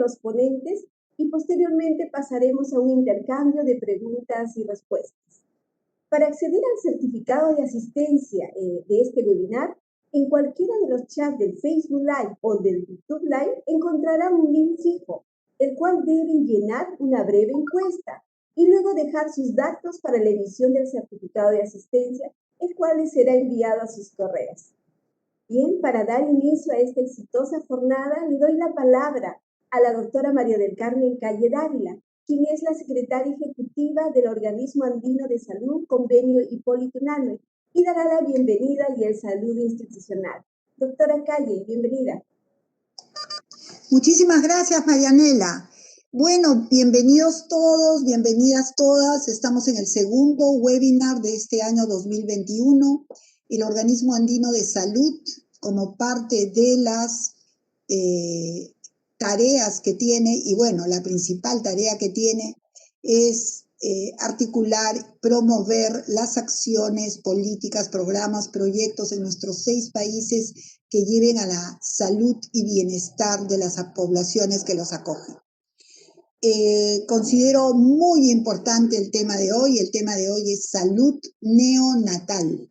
los ponentes y posteriormente pasaremos a un intercambio de preguntas y respuestas. Para acceder al certificado de asistencia de este webinar, en cualquiera de los chats del Facebook Live o del YouTube Live encontrará un link fijo, el cual deben llenar una breve encuesta y luego dejar sus datos para la emisión del certificado de asistencia, el cual les será enviado a sus correos. Bien, para dar inicio a esta exitosa jornada, le doy la palabra a la doctora María del Carmen Calle Dávila, quien es la secretaria ejecutiva del Organismo Andino de Salud, Convenio Hipólito Unanue, y dará la bienvenida y el saludo institucional. Doctora Calle, bienvenida. Muchísimas gracias, Marianela. Bueno, bienvenidos todos, bienvenidas todas. Estamos en el segundo webinar de este año 2021. El Organismo Andino de Salud, como parte de las tareas que tiene, y bueno, la principal tarea que tiene es articular, promover las acciones, políticas, programas, proyectos en nuestros 6 países que lleven a la salud y bienestar de las poblaciones que los acogen. Considero muy importante el tema de hoy. El tema de hoy es salud neonatal.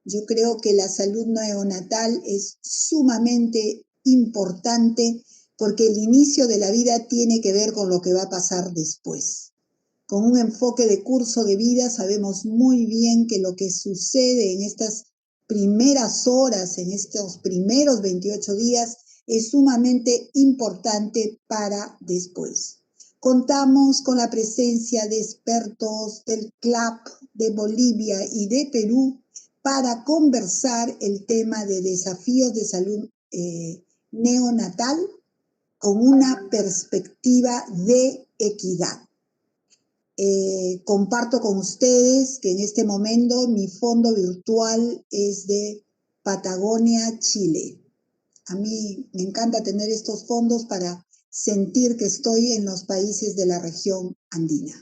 Yo creo que la salud neonatal es sumamente importante porque el inicio de la vida tiene que ver con lo que va a pasar después. Con un enfoque de curso de vida sabemos muy bien que lo que sucede en estas primeras horas, en estos primeros 28 días, es sumamente importante para después. Contamos con la presencia de expertos del CLAP de Bolivia y de Perú para conversar el tema de desafíos de salud neonatal con una perspectiva de equidad. Comparto con ustedes que en este momento mi fondo virtual es de Patagonia, Chile. A mí me encanta tener estos fondos para sentir que estoy en los países de la región andina.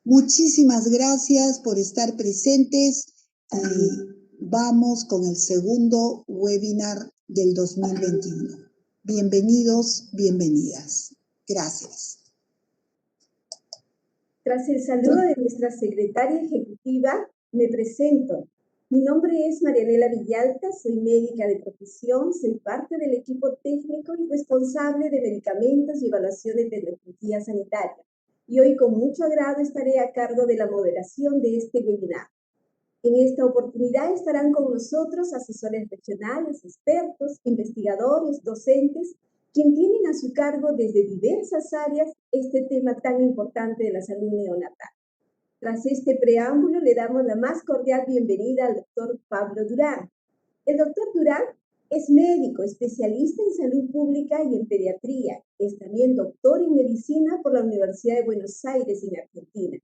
Muchísimas gracias por estar presentes y vamos con el segundo webinar del 2021. Bienvenidos, bienvenidas. Gracias. Tras el saludo de nuestra secretaria ejecutiva, me presento. Mi nombre es Marianela Villalta, soy médica de profesión, soy parte del equipo técnico y responsable de medicamentos y evaluaciones de tecnología sanitaria. Y hoy con mucho agrado estaré a cargo de la moderación de este webinar. En esta oportunidad estarán con nosotros asesores regionales, expertos, investigadores, docentes, quien tienen a su cargo desde diversas áreas este tema tan importante de la salud neonatal. Tras este preámbulo, le damos la más cordial bienvenida al doctor Pablo Durán. El doctor Durán es médico, especialista en salud pública y en pediatría. Es también doctor en medicina por la Universidad de Buenos Aires, en Argentina.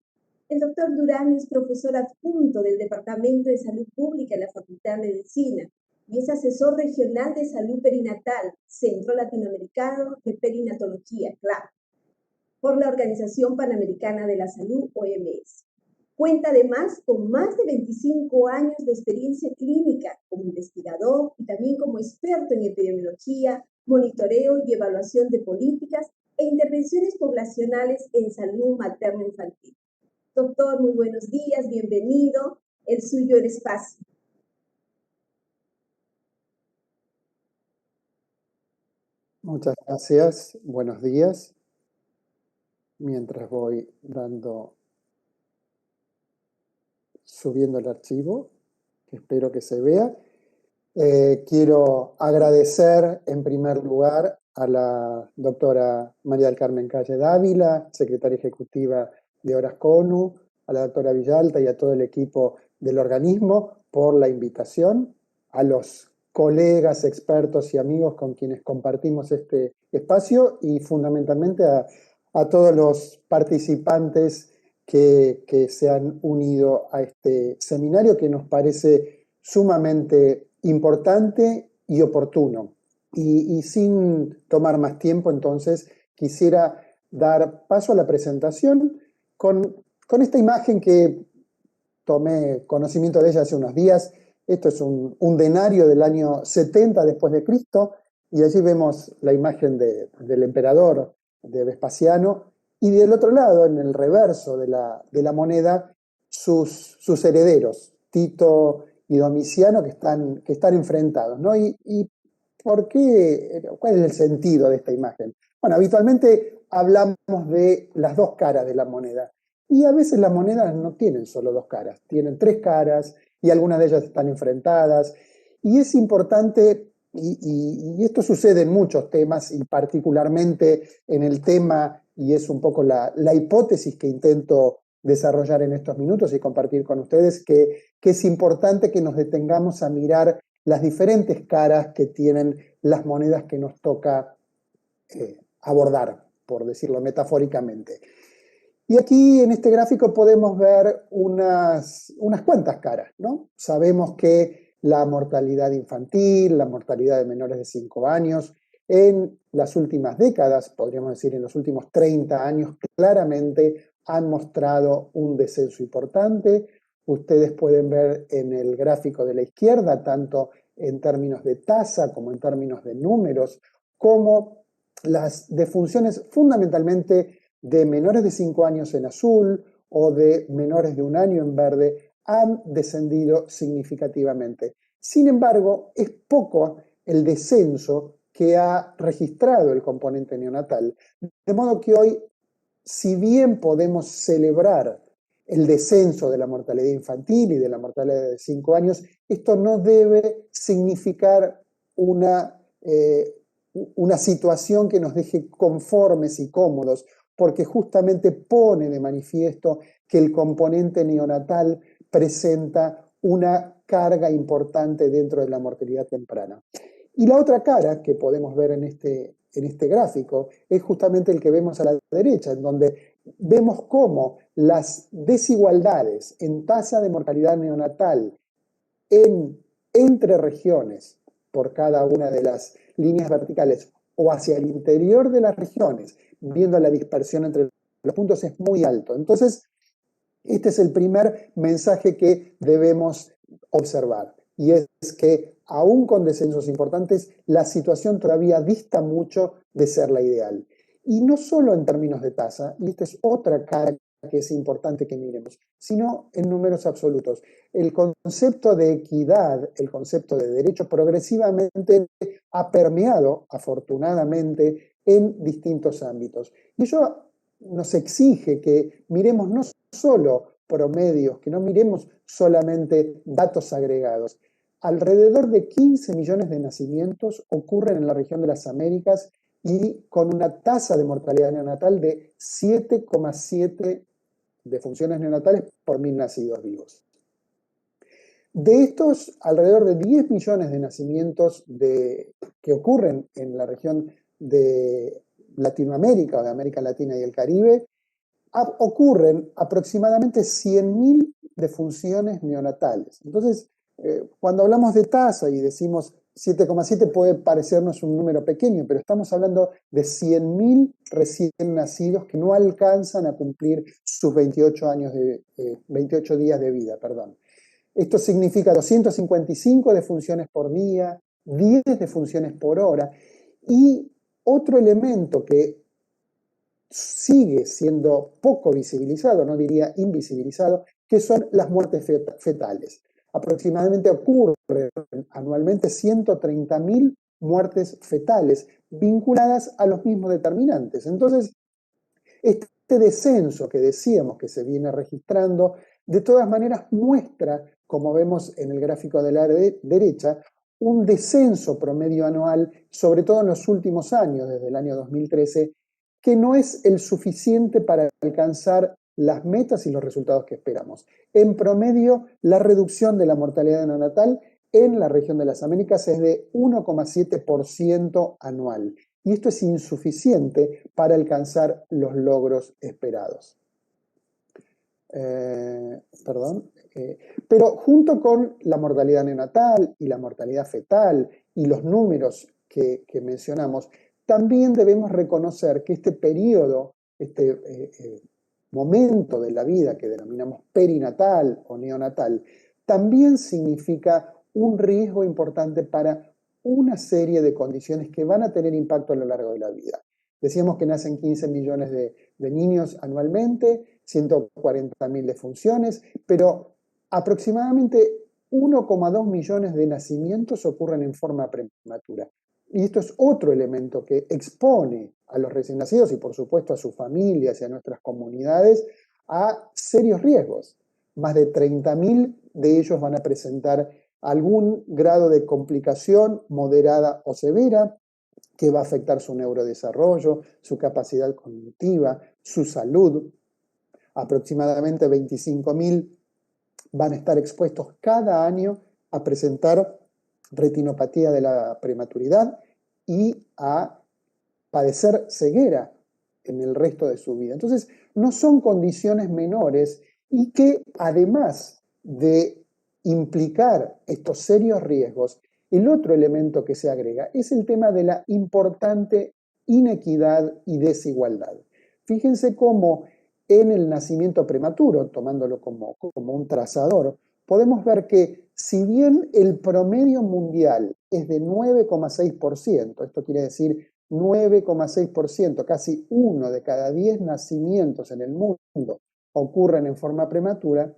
El doctor Durán es profesor adjunto del Departamento de Salud Pública en la Facultad de Medicina y es asesor regional de salud perinatal, Centro Latinoamericano de Perinatología, CLAP, por la Organización Panamericana de la Salud, OMS. Cuenta además con más de 25 años de experiencia clínica como investigador y también como experto en epidemiología, monitoreo y evaluación de políticas e intervenciones poblacionales en salud materno-infantil. Doctor, muy buenos días, bienvenido. El suyo el espacio. Muchas gracias, buenos días. Mientras voy subiendo el archivo, que espero que se vea. Quiero agradecer en primer lugar a la doctora María del Carmen Calle Dávila, secretaria ejecutiva de Orasconu, a la doctora Villalta y a todo el equipo del organismo por la invitación, a los colegas, expertos y amigos con quienes compartimos este espacio y fundamentalmente a todos los participantes que se han unido a este seminario que nos parece sumamente importante y oportuno. Y sin tomar más tiempo, entonces, quisiera dar paso a la presentación con esta imagen que tomé conocimiento de ella hace unos días. Esto es un denario del año 70 después de Cristo, y allí vemos la imagen del emperador de Vespasiano, y del otro lado, en el reverso de la moneda, sus herederos, Tito y Domiciano, que están enfrentados, ¿no? ¿Y por qué? ¿Cuál es el sentido de esta imagen? Bueno, habitualmente hablamos de las dos caras de la moneda, y a veces las monedas no tienen solo dos caras, tienen tres caras, y algunas de ellas están enfrentadas, y es importante, y esto sucede en muchos temas, y particularmente en el tema, y es un poco la hipótesis que intento desarrollar en estos minutos y compartir con ustedes, que es importante que nos detengamos a mirar las diferentes caras que tienen las monedas que nos toca abordar, por decirlo metafóricamente. Y aquí en este gráfico podemos ver unas cuantas caras, ¿no? Sabemos que la mortalidad infantil, la mortalidad de menores de 5 años, en las últimas décadas, podríamos decir en los últimos 30 años, claramente han mostrado un descenso importante. Ustedes pueden ver en el gráfico de la izquierda, tanto en términos de tasa como en términos de números, como las defunciones fundamentalmente de menores de 5 años en azul o de menores de 1 año en verde han descendido significativamente. Sin embargo, es poco el descenso que ha registrado el componente neonatal. De modo que hoy, si bien podemos celebrar el descenso de la mortalidad infantil y de la mortalidad de 5 años, esto no debe significar una situación que nos deje conformes y cómodos, porque justamente pone de manifiesto que el componente neonatal presenta una carga importante dentro de la mortalidad temprana. Y la otra cara que podemos ver en este gráfico es justamente el que vemos a la derecha, en donde vemos cómo las desigualdades en tasa de mortalidad neonatal entre regiones por cada una de las líneas verticales o hacia el interior de las regiones, viendo la dispersión entre los puntos, es muy alto. Entonces, este es el primer mensaje que debemos observar, y es que aún con descensos importantes, la situación todavía dista mucho de ser la ideal. Y no solo en términos de tasa, y esta es otra cara que es importante que miremos, sino en números absolutos. El concepto de equidad, el concepto de derecho progresivamente ha permeado, afortunadamente, en distintos ámbitos. Y ello nos exige que miremos no solo promedios, que no miremos solamente datos agregados. Alrededor de 15 millones de nacimientos ocurren en la región de las Américas y con una tasa de mortalidad neonatal de 7,7 defunciones neonatales por 1.000 nacidos vivos. De estos, alrededor de 10 millones de nacimientos que ocurren en la región de Latinoamérica o de América Latina y el Caribe, ocurren aproximadamente 100.000 defunciones neonatales. Entonces, cuando hablamos de tasa y decimos 7,7 puede parecernos un número pequeño, pero estamos hablando de 100.000 recién nacidos que no alcanzan a cumplir sus 28 días de vida. Perdón. Esto significa 255 defunciones por día, 10 defunciones por hora, y otro elemento que sigue siendo poco visibilizado, no diría invisibilizado, que son las muertes fetales. Aproximadamente ocurren anualmente 130.000 muertes fetales vinculadas a los mismos determinantes. Entonces, este descenso que decíamos que se viene registrando, de todas maneras muestra, como vemos en el gráfico de la derecha, un descenso promedio anual, sobre todo en los últimos años, desde el año 2013, que no es el suficiente para alcanzar las metas y los resultados que esperamos. En promedio, la reducción de la mortalidad neonatal en la región de las Américas es de 1,7% anual. Y esto es insuficiente para alcanzar los logros esperados. Pero junto con la mortalidad neonatal y la mortalidad fetal y los números que mencionamos, también debemos reconocer que este periodo, este momento de la vida que denominamos perinatal o neonatal, también significa un riesgo importante para una serie de condiciones que van a tener impacto a lo largo de la vida. Decíamos que nacen 15 millones de niños anualmente, 140.000 defunciones, pero aproximadamente 1,2 millones de nacimientos ocurren en forma prematura. Y esto es otro elemento que expone a los recién nacidos y por supuesto a sus familias y a nuestras comunidades a serios riesgos. Más de 30.000 de ellos van a presentar algún grado de complicación moderada o severa que va a afectar su neurodesarrollo, su capacidad cognitiva, su salud. Aproximadamente 25.000 van a estar expuestos cada año a presentar retinopatía de la prematuridad y a padecer ceguera en el resto de su vida. Entonces, no son condiciones menores y que además de implicar estos serios riesgos, el otro elemento que se agrega es el tema de la importante inequidad y desigualdad. Fíjense cómo en el nacimiento prematuro, tomándolo como un trazador, podemos ver que si bien el promedio mundial es de 9,6%, esto quiere decir 9,6%, casi 1 de cada 10 nacimientos en el mundo ocurren en forma prematura,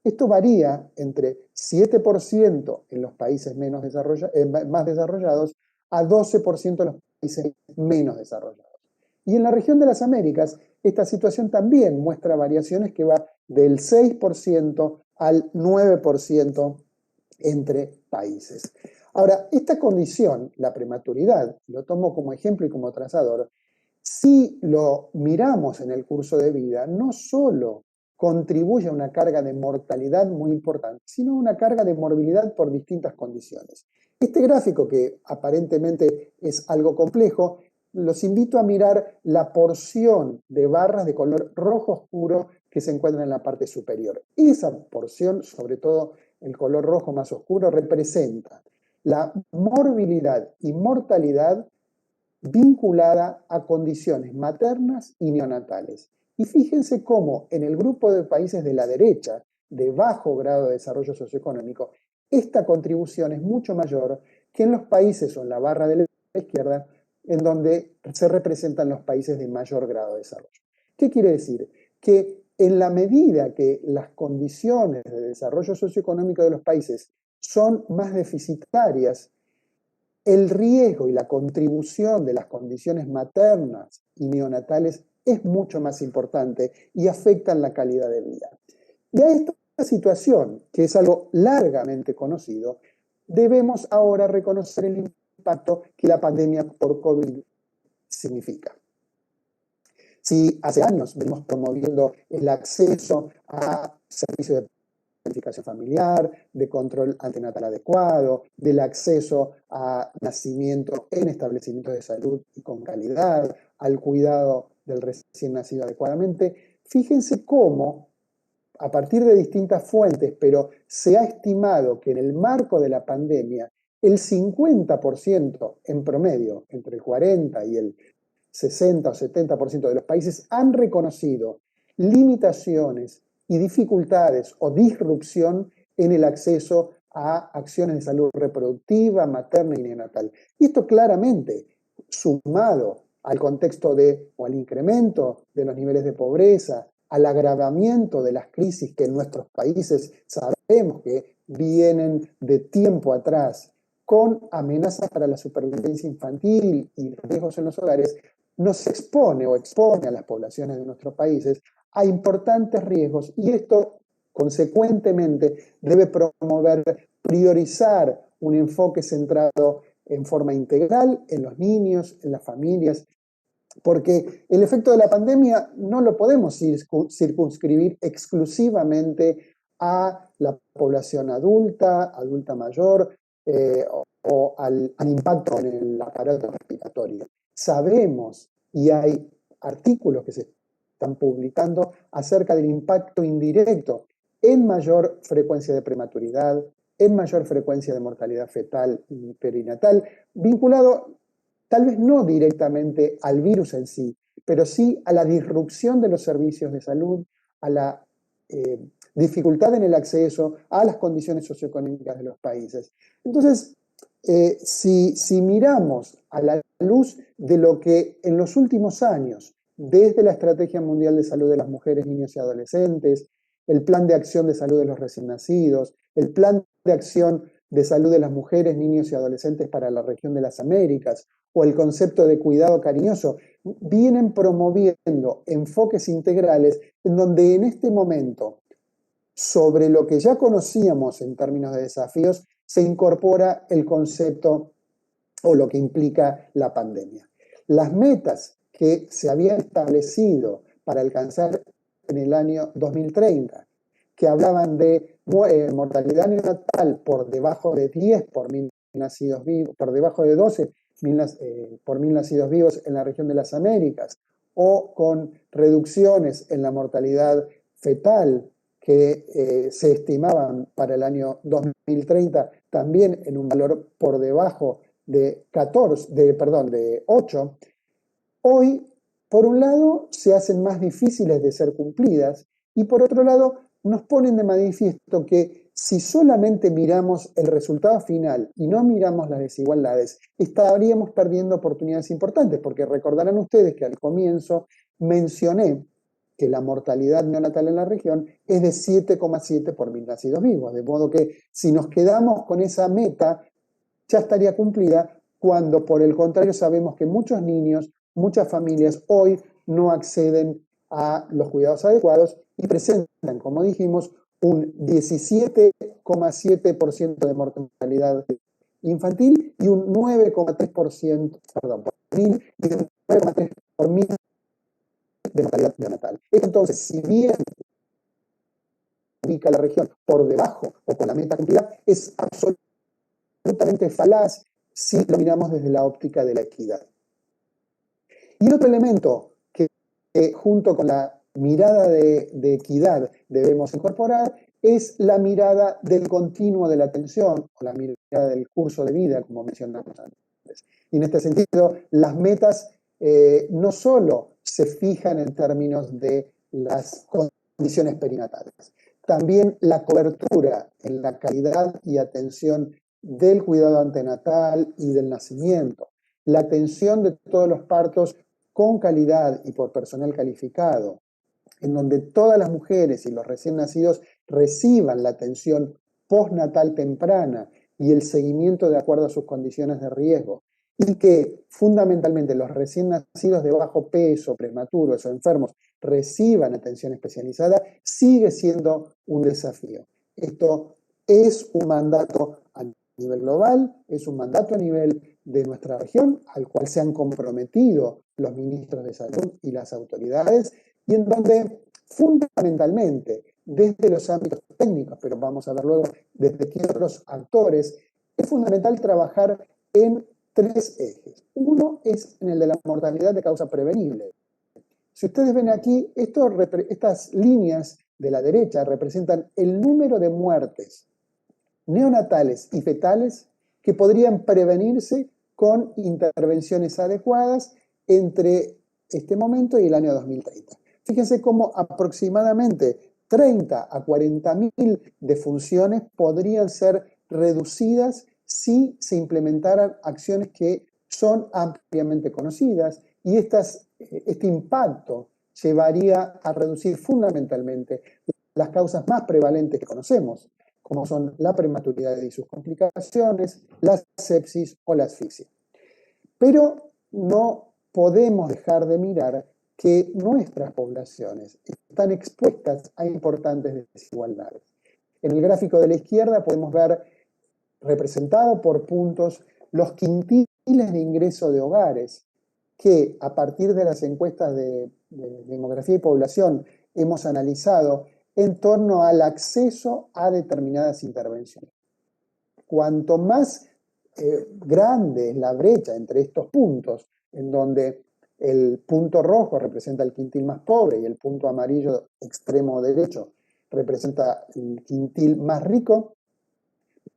esto varía entre 7% en los países más desarrollados a 12% en los países menos desarrollados. Y en la región de las Américas, esta situación también muestra variaciones que va del 6% al 9% entre países. Ahora, esta condición, la prematuridad, lo tomo como ejemplo y como trazador, si lo miramos en el curso de vida, no solo contribuye a una carga de mortalidad muy importante, sino a una carga de morbilidad por distintas condiciones. Este gráfico, que aparentemente es algo complejo, los invito a mirar la porción de barras de color rojo oscuro que se encuentra en la parte superior. Esa porción, sobre todo el color rojo más oscuro, representa la morbilidad y mortalidad vinculada a condiciones maternas y neonatales. Y fíjense cómo en el grupo de países de la derecha, de bajo grado de desarrollo socioeconómico, esta contribución es mucho mayor que en los países o en la barra de la izquierda, en donde se representan los países de mayor grado de desarrollo. ¿Qué quiere decir? Que en la medida que las condiciones de desarrollo socioeconómico de los países son más deficitarias, el riesgo y la contribución de las condiciones maternas y neonatales es mucho más importante y afectan la calidad de vida. Y a esta situación, que es algo largamente conocido, debemos ahora reconocer el impacto que la pandemia por COVID significa. Si hace años venimos promoviendo el acceso a servicios de planificación familiar, de control antenatal adecuado, del acceso a nacimiento en establecimientos de salud y con calidad, al cuidado del recién nacido adecuadamente, fíjense cómo, a partir de distintas fuentes, pero se ha estimado que en el marco de la pandemia, el 50% en promedio, entre el 40 y el 60 o 70% de los países han reconocido limitaciones y dificultades o disrupción en el acceso a acciones de salud reproductiva, materna y neonatal. Y esto claramente, sumado al contexto o al incremento de los niveles de pobreza, al agravamiento de las crisis que en nuestros países sabemos que vienen de tiempo atrás, con amenazas para la supervivencia infantil y riesgos en los hogares, nos expone o expone a las poblaciones de nuestros países a importantes riesgos y esto consecuentemente debe promover, priorizar un enfoque centrado en forma integral en los niños, en las familias, porque el efecto de la pandemia no lo podemos circunscribir exclusivamente a la población adulta, adulta mayor, o al impacto en el aparato respiratorio. Sabemos, y hay artículos que se están publicando acerca del impacto indirecto en mayor frecuencia de prematuridad, en mayor frecuencia de mortalidad fetal y perinatal, vinculado tal vez no directamente al virus en sí, pero sí a la disrupción de los servicios de salud, a la dificultad en el acceso, a las condiciones socioeconómicas de los países. Entonces, si miramos a la luz de lo que en los últimos años, desde la Estrategia Mundial de Salud de las Mujeres, Niños y Adolescentes, el Plan de Acción de Salud de los Recién Nacidos, el Plan de Acción de Salud de las Mujeres, Niños y Adolescentes para la región de las Américas, o el concepto de cuidado cariñoso, vienen promoviendo enfoques integrales en donde en este momento, sobre lo que ya conocíamos en términos de desafíos, se incorpora el concepto o lo que implica la pandemia. Las metas que se habían establecido para alcanzar en el año 2030, que hablaban de mortalidad neonatal por debajo de 10 por mil nacidos vivos, por debajo de 12 por mil nacidos vivos en la región de las Américas, o con reducciones en la mortalidad fetal que se estimaban para el año 2030 también en un valor por debajo de 8, hoy, por un lado, se hacen más difíciles de ser cumplidas y por otro lado, nos ponen de manifiesto que si solamente miramos el resultado final y no miramos las desigualdades, estaríamos perdiendo oportunidades importantes, porque recordarán ustedes que al comienzo mencioné que la mortalidad neonatal en la región es de 7,7 por mil nacidos vivos, de modo que si nos quedamos con esa meta, ya estaría cumplida, cuando por el contrario sabemos que muchos niños, muchas familias hoy no acceden a los cuidados adecuados y presentan, como dijimos, un 17,7% de mortalidad infantil y un 9,3%, perdón, por mil, y un 9,3 por mil de mortalidad neonatal. Entonces, si bien ubica la región por debajo o con la meta cumplida, es absolutamente falaz si lo miramos desde la óptica de la equidad. Y otro elemento que junto con la mirada de equidad debemos incorporar es la mirada del continuo de la atención, o la mirada del curso de vida, como mencionamos antes. Y en este sentido, las metas no solo se fijan en términos de las condiciones perinatales, también la cobertura en la calidad y atención del cuidado antenatal y del nacimiento, la atención de todos los partos con calidad y por personal calificado, en donde todas las mujeres y los recién nacidos reciban la atención postnatal temprana y el seguimiento de acuerdo a sus condiciones de riesgo, y que fundamentalmente los recién nacidos de bajo peso, prematuros o enfermos reciban atención especializada, sigue siendo un desafío. Esto es un mandato a nivel global, es un mandato a nivel de nuestra región, al cual se han comprometido los ministros de salud y las autoridades, y en donde fundamentalmente desde los ámbitos técnicos, pero vamos a ver luego desde qué otros actores, es fundamental trabajar en 3 ejes. Uno es en el de la mortalidad de causa prevenible. Si ustedes ven aquí, estas líneas de la derecha representan el número de muertes neonatales y fetales que podrían prevenirse con intervenciones adecuadas entre este momento y el año 2030. Fíjense cómo aproximadamente 30 a 40 mil defunciones podrían ser reducidas si se implementaran acciones que son ampliamente conocidas, y este impacto llevaría a reducir fundamentalmente las causas más prevalentes que conocemos, como son la prematuridad y sus complicaciones, la sepsis o la asfixia. Pero no podemos dejar de mirar que nuestras poblaciones están expuestas a importantes desigualdades. En el gráfico de la izquierda podemos ver representado por puntos los quintiles de ingreso de hogares que a partir de las encuestas de demografía y población hemos analizado en torno al acceso a determinadas intervenciones. Cuanto más grande es la brecha entre estos puntos, en donde el punto rojo representa el quintil más pobre y el punto amarillo extremo derecho representa el quintil más rico,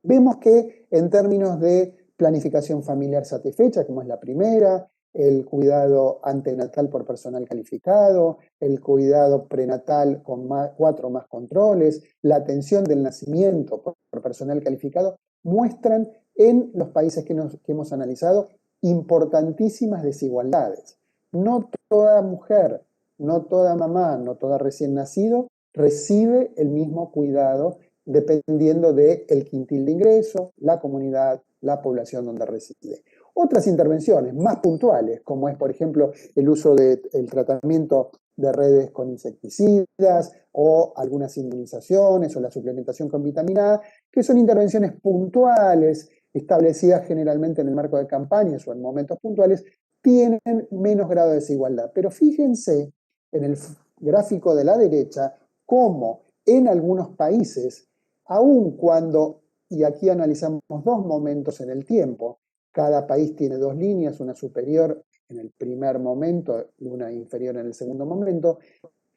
vemos que en términos de planificación familiar satisfecha, como es la primera, el cuidado antenatal por personal calificado, el cuidado prenatal con 4 más controles, la atención del nacimiento por personal calificado, muestran en los países que hemos analizado importantísimas desigualdades. No toda mujer, no toda mamá, no toda recién nacido recibe el mismo cuidado dependiendo del quintil de ingreso, la comunidad, la población donde reside. Otras intervenciones más puntuales, como es, por ejemplo, el uso del tratamiento de redes con insecticidas o algunas inmunizaciones o la suplementación con vitamina A, que son intervenciones puntuales, establecidas generalmente en el marco de campañas o en momentos puntuales, tienen menos grado de desigualdad. Pero fíjense en el gráfico de la derecha cómo en algunos países, aun cuando, y aquí analizamos dos momentos en el tiempo, cada país tiene dos líneas, una superior en el primer momento y una inferior en el segundo momento,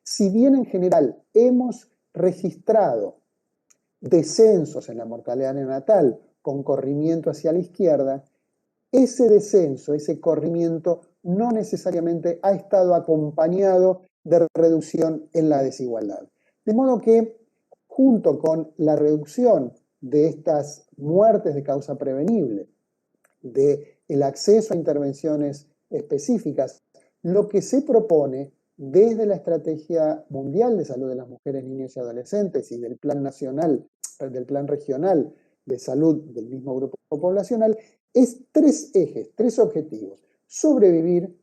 si bien en general hemos registrado descensos en la mortalidad neonatal con corrimiento hacia la izquierda, ese descenso, ese corrimiento no necesariamente ha estado acompañado de reducción en la desigualdad. De modo que, junto con la reducción de estas muertes de causa prevenible, del acceso a intervenciones específicas, lo que se propone desde la Estrategia Mundial de Salud de las Mujeres, Niños y Adolescentes y del Plan Nacional, del Plan Regional de Salud del mismo grupo poblacional, es tres ejes, tres objetivos. Sobrevivir,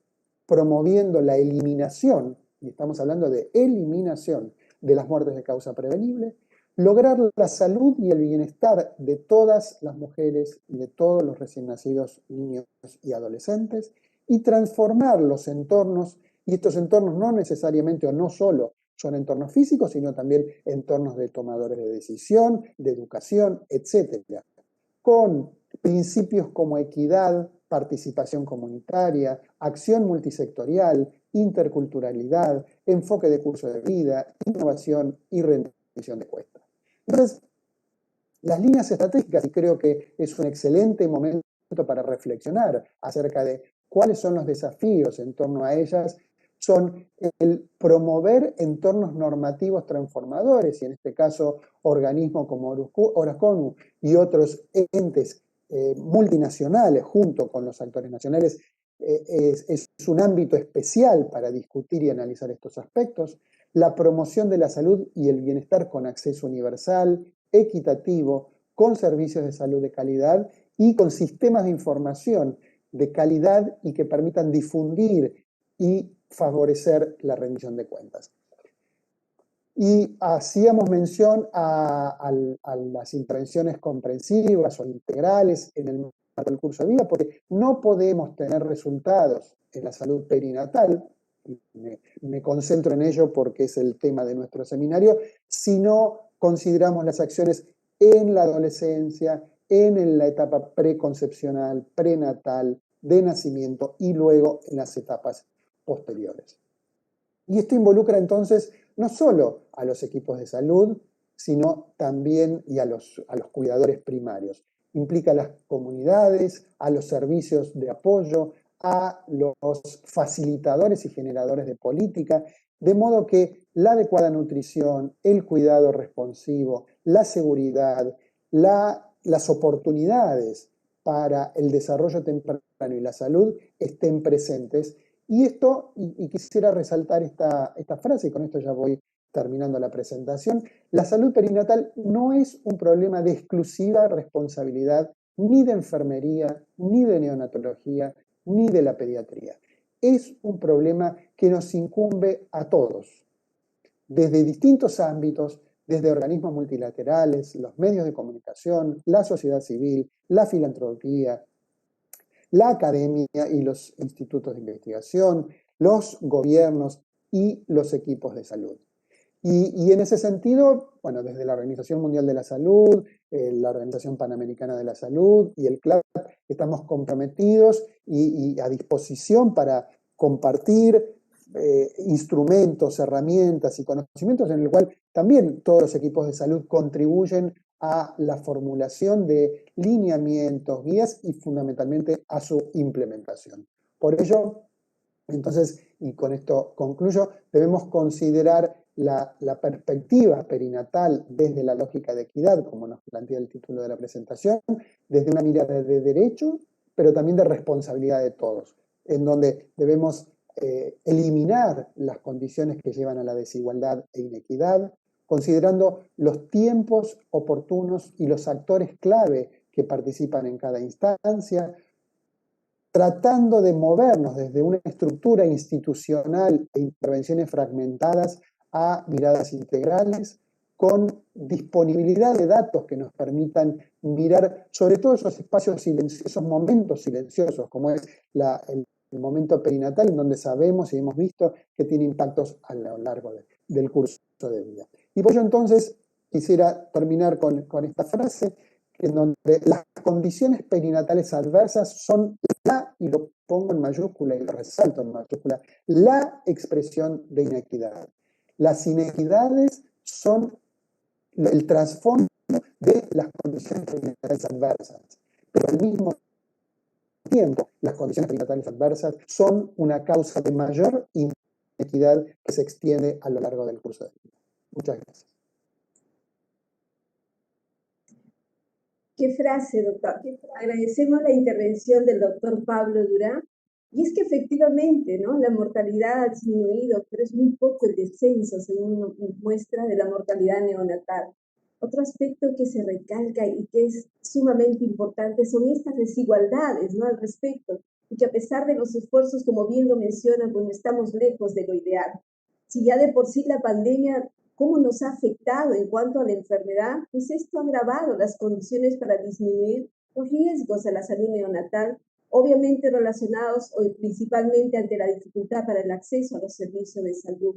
promoviendo la eliminación, y estamos hablando de eliminación de las muertes de causa prevenible, lograr la salud y el bienestar de todas las mujeres y de todos los recién nacidos niños y adolescentes, y transformar los entornos, y estos entornos no necesariamente o no solo son entornos físicos, sino también entornos de tomadores de decisión, de educación, etcétera, con principios como equidad, participación comunitaria, acción multisectorial, interculturalidad, enfoque de curso de vida, innovación y rendición de cuentas. Entonces, las líneas estratégicas, y creo que es un excelente momento para reflexionar acerca de cuáles son los desafíos en torno a ellas, son el promover entornos normativos transformadores, y en este caso organismos como Orasconu y otros entes multinacionales junto con los actores nacionales, es un ámbito especial para discutir y analizar estos aspectos. La promoción de la salud y el bienestar con acceso universal, equitativo, con servicios de salud de calidad y con sistemas de información de calidad y que permitan difundir y favorecer la rendición de cuentas. Y hacíamos mención a las intervenciones comprensivas o integrales en el marco del curso de vida, porque no podemos tener resultados en la salud perinatal, me concentro en ello porque es el tema de nuestro seminario, si no consideramos las acciones en la adolescencia, en la etapa preconcepcional, prenatal, de nacimiento y luego en las etapas posteriores. Y esto involucra entonces no solo a los equipos de salud, sino también y a los cuidadores primarios. Implica a las comunidades, a los servicios de apoyo, a los facilitadores y generadores de política, de modo que la adecuada nutrición, el cuidado responsivo, la seguridad, las oportunidades para el desarrollo temprano y la salud estén presentes. Y esto, y quisiera resaltar esta frase, y con esto ya voy terminando la presentación, la salud perinatal no es un problema de exclusiva responsabilidad ni de enfermería, ni de neonatología, ni de la pediatría. Es un problema que nos incumbe a todos, desde distintos ámbitos, desde organismos multilaterales, los medios de comunicación, la sociedad civil, la filantropía, la academia y los institutos de investigación, los gobiernos y los equipos de salud. Y en ese sentido, bueno, desde la Organización Mundial de la Salud, la Organización Panamericana de la Salud y el CLAP, estamos comprometidos y a disposición para compartir instrumentos, herramientas y conocimientos en el cual también todos los equipos de salud contribuyen a la formulación de lineamientos, guías y fundamentalmente a su implementación. Por ello, entonces, y con esto concluyo, debemos considerar la perspectiva perinatal desde la lógica de equidad, como nos plantea el título de la presentación, desde una mirada de derecho, pero también de responsabilidad de todos, en donde debemos eliminar las condiciones que llevan a la desigualdad e inequidad, considerando los tiempos oportunos y los actores clave que participan en cada instancia, tratando de movernos desde una estructura institucional e intervenciones fragmentadas a miradas integrales, con disponibilidad de datos que nos permitan mirar sobre todo esos espacios silenciosos, esos momentos silenciosos, como es el momento perinatal, en donde sabemos y hemos visto que tiene impactos a lo largo del curso de vida. Y por ello entonces quisiera terminar con esta frase, en donde las condiciones perinatales adversas son y lo pongo en mayúscula y lo resalto en mayúscula, la expresión de inequidad. Las inequidades son el trasfondo de las condiciones perinatales adversas, pero al mismo tiempo las condiciones perinatales adversas son una causa de mayor inequidad que se extiende a lo largo del curso de vida. Muchas gracias. Qué frase, doctor. Agradecemos la intervención del doctor Pablo Durán. Y es que efectivamente, ¿no? La mortalidad ha disminuido, pero es muy poco el descenso, según muestra, de la mortalidad neonatal. Otro aspecto que se recalca y que es sumamente importante son estas desigualdades, ¿no? Al respecto, y que a pesar de los esfuerzos, como bien lo mencionan, pues no estamos lejos de lo ideal. Si ya de por sí la pandemia, ¿cómo nos ha afectado en cuanto a la enfermedad? Pues esto ha agravado las condiciones para disminuir los riesgos a la salud neonatal, obviamente relacionados o principalmente ante la dificultad para el acceso a los servicios de salud.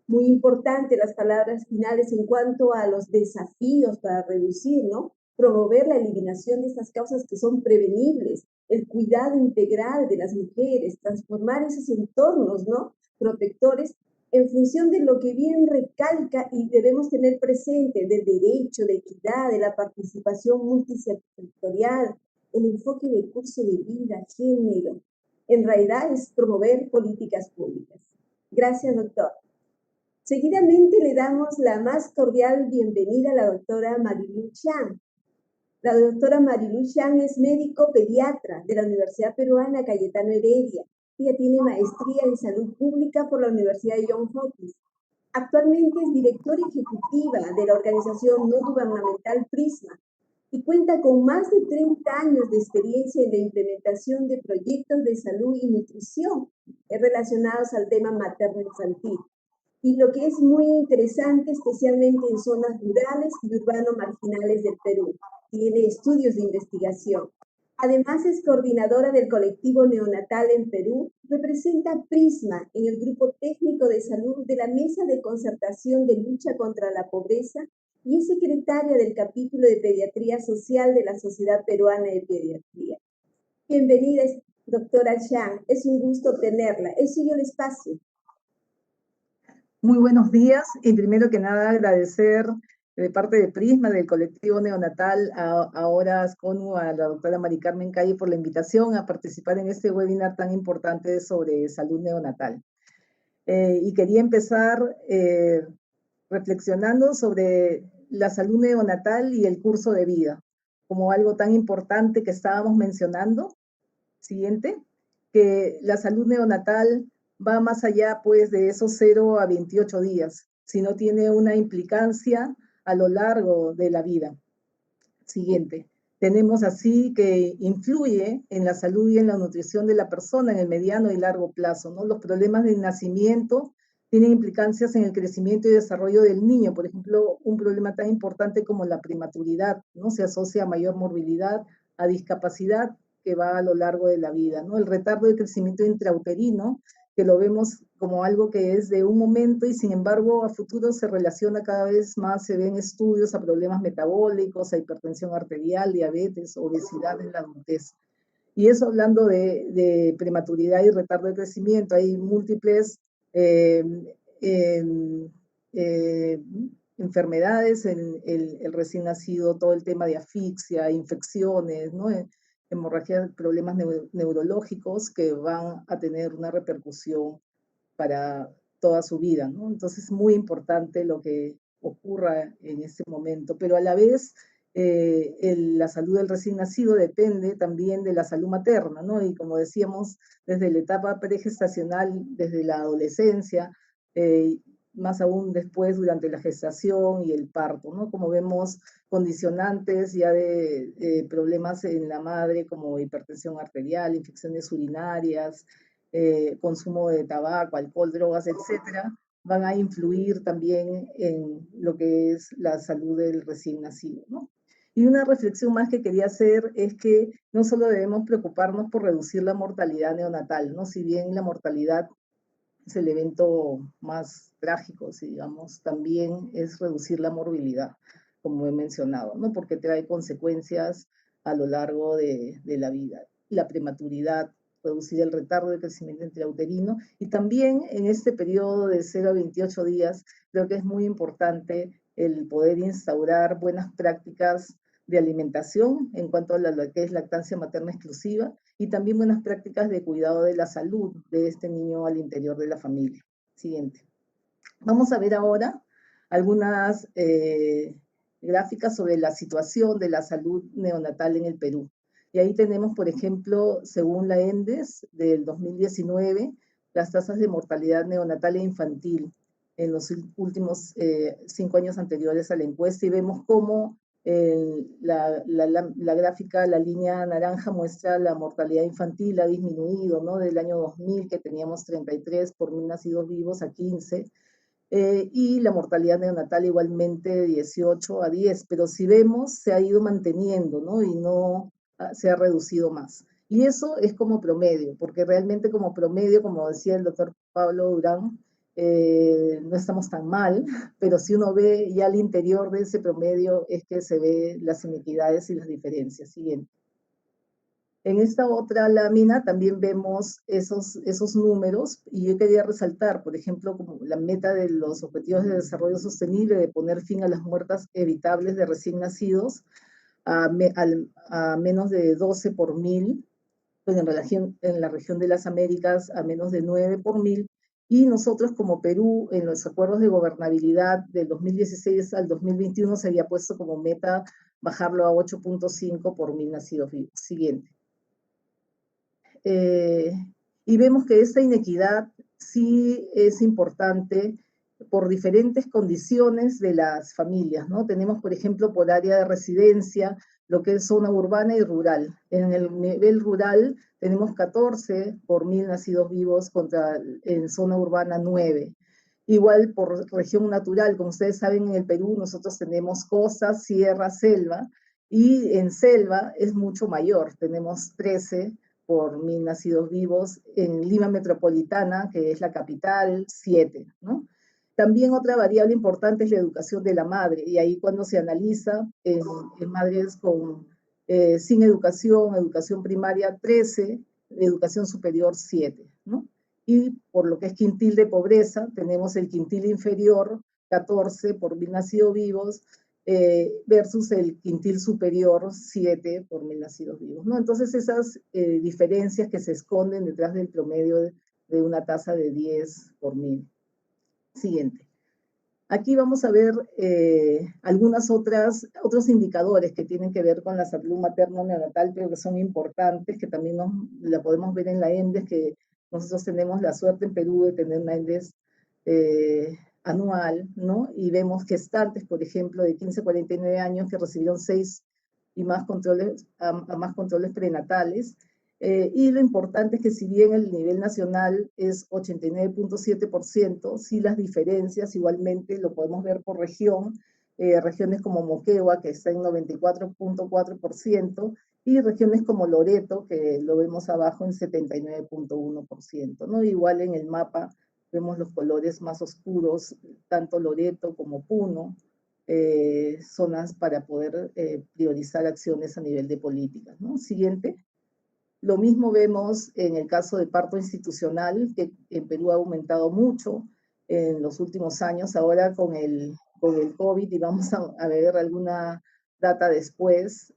Muy importante las palabras finales en cuanto a los desafíos para reducir, ¿no? Promover la eliminación de estas causas que son prevenibles, el cuidado integral de las mujeres, transformar esos entornos, ¿no? Protectores en función de lo que bien recalca y debemos tener presente del derecho, de equidad, de la participación multisectorial, el enfoque del curso de vida, género. En realidad es promover políticas públicas. Gracias, doctor. Seguidamente le damos la más cordial bienvenida a la doctora Marilu Chan. La doctora Marilu Chan es médico pediatra de la Universidad Peruana Cayetano Heredia. Ella tiene maestría en salud pública por la Universidad de Johns Hopkins. Actualmente es directora ejecutiva de la organización no gubernamental Prisma y cuenta con más de 30 años de experiencia en la implementación de proyectos de salud y nutrición relacionados al tema materno-infantil. Y lo que es muy interesante, especialmente en zonas rurales y urbano-marginales del Perú. Tiene estudios de investigación. Además, es coordinadora del colectivo neonatal en Perú, representa Prisma en el Grupo Técnico de Salud de la Mesa de Concertación de Lucha contra la Pobreza y es secretaria del capítulo de Pediatría Social de la Sociedad Peruana de Pediatría. Bienvenida, doctora Chan. Es un gusto tenerla. Es suyo el espacio. Muy buenos días y primero que nada agradecer de parte de Prisma, del colectivo neonatal, a Horas CONU, a la doctora Mari Carmen Calle por la invitación a participar en este webinar tan importante sobre salud neonatal. Y quería empezar reflexionando sobre la salud neonatal y el curso de vida, como algo tan importante que estábamos mencionando. Siguiente, que la salud neonatal va más allá pues de esos 0 a 28 días, sino tiene una implicancia a lo largo de la vida. Siguiente, tenemos así que influye en la salud y en la nutrición de la persona en el mediano y largo plazo, ¿no? Los problemas del nacimiento tienen implicancias en el crecimiento y desarrollo del niño. Por ejemplo, un problema tan importante como la prematuridad, ¿no? Se asocia a mayor morbilidad, a discapacidad que va a lo largo de la vida, ¿no? El retardo de crecimiento intrauterino, que lo vemos como algo que es de un momento y sin embargo a futuro se relaciona cada vez más, se ven estudios a problemas metabólicos, a hipertensión arterial, diabetes, obesidad en la adultez. Y eso hablando de prematuridad y retardo de crecimiento, hay múltiples enfermedades en el recién nacido, todo el tema de asfixia, infecciones, ¿no? Hemorragia, problemas neurológicos que van a tener una repercusión para toda su vida, ¿no? Entonces es muy importante lo que ocurra en ese momento, pero a la vez la salud del recién nacido depende también de la salud materna, ¿no? Y como decíamos, desde la etapa pregestacional, desde la adolescencia, más aún después durante la gestación y el parto, ¿no? Como vemos, condicionantes ya de problemas en la madre como hipertensión arterial, infecciones urinarias, consumo de tabaco, alcohol, drogas, etcétera, van a influir también en lo que es la salud del recién nacido, ¿no? Y una reflexión más que quería hacer es que no solo debemos preocuparnos por reducir la mortalidad neonatal, ¿no? Si bien la mortalidad es el evento más trágico, si digamos, también es reducir la morbilidad, como he mencionado, ¿no? Porque trae consecuencias a lo largo de la vida. La prematuridad, reducir el retardo de crecimiento intrauterino, y también en este periodo de 0 a 28 días, creo que es muy importante el poder instaurar buenas prácticas de alimentación en cuanto a lo que es lactancia materna exclusiva, y también buenas prácticas de cuidado de la salud de este niño al interior de la familia. Siguiente. Vamos a ver ahora algunas gráficas sobre la situación de la salud neonatal en el Perú. Y ahí tenemos, por ejemplo, según la ENDES del 2019, las tasas de mortalidad neonatal e infantil en los últimos 5 años anteriores a la encuesta, y vemos cómo la gráfica, la línea naranja muestra la mortalidad infantil ha disminuido, ¿no? Del año 2000, que teníamos 33 por 1000 nacidos vivos, a 15, y la mortalidad neonatal igualmente de 18 a 10, pero si vemos, se ha ido manteniendo, ¿no? Y no se ha reducido más. Y eso es como promedio, porque realmente como promedio, como decía el doctor Pablo Durán, no estamos tan mal, pero si uno ve ya al interior de ese promedio es que se ve las inequidades y las diferencias. Siguiente. En esta otra lámina también vemos esos números, y yo quería resaltar, por ejemplo, como la meta de los Objetivos de Desarrollo Sostenible de poner fin a las muertes evitables de recién nacidos a menos de 12 por 1000, pues en la región de las Américas a menos de 9 por 1000, y nosotros como Perú, en los acuerdos de gobernabilidad del 2016 al 2021 se había puesto como meta bajarlo a 8.5 por 1000 nacidos vivos. Siguiente. Y vemos que esta inequidad sí es importante por diferentes condiciones de las familias, ¿no? Tenemos, por ejemplo, por área de residencia, lo que es zona urbana y rural. En el nivel rural tenemos 14 por 1000 nacidos vivos contra en zona urbana 9. Igual por región natural, como ustedes saben, en el Perú nosotros tenemos costa, sierra, selva, y en selva es mucho mayor, tenemos 13 por 1000 nacidos vivos, en Lima Metropolitana, que es la capital, 7, ¿no? También otra variable importante es la educación de la madre, y ahí cuando se analiza en madres sin educación primaria 13, educación superior 7, ¿no? Y por lo que es quintil de pobreza, tenemos el quintil inferior 14 por 1000 nacidos vivos, versus el quintil superior 7 por 1000 nacidos vivos, ¿no? Entonces esas diferencias que se esconden detrás del promedio de una tasa de 10 por 1000. Siguiente. Aquí vamos a ver otros indicadores que tienen que ver con la salud materno-neonatal, pero que son importantes, que también la podemos ver en la ENDES, que nosotros tenemos la suerte en Perú de tener una ENDES anual, ¿no? Y vemos gestantes, por ejemplo, de 15 a 49 años que recibieron 6 y más controles, más controles prenatales. Y lo importante es que si bien el nivel nacional es 89.7%, sí las diferencias igualmente lo podemos ver por región, regiones como Moquegua, que está en 94.4%, y regiones como Loreto, que lo vemos abajo en 79.1%, ¿no? Igual en el mapa vemos los colores más oscuros, tanto Loreto como Puno, zonas para poder priorizar acciones a nivel de políticas, ¿no? Siguiente. Lo mismo vemos en el caso de parto institucional, que en Perú ha aumentado mucho en los últimos años. Ahora con el COVID, y vamos a ver alguna data después,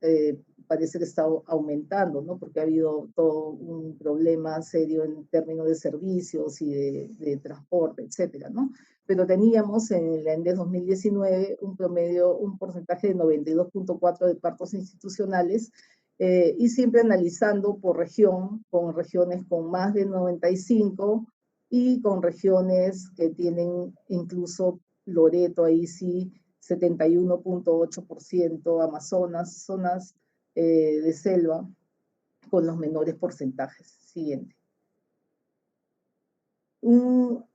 parece que está aumentando, ¿no? Porque ha habido todo un problema serio en términos de servicios y de transporte, etcétera, ¿no? Pero teníamos en la ENDES 2019 un porcentaje de 92.4 de partos institucionales, y siempre analizando por región, con regiones con más de 95 y con regiones que tienen incluso Loreto, ahí sí, 71.8%, Amazonas, zonas de selva con los menores porcentajes. Siguiente. Un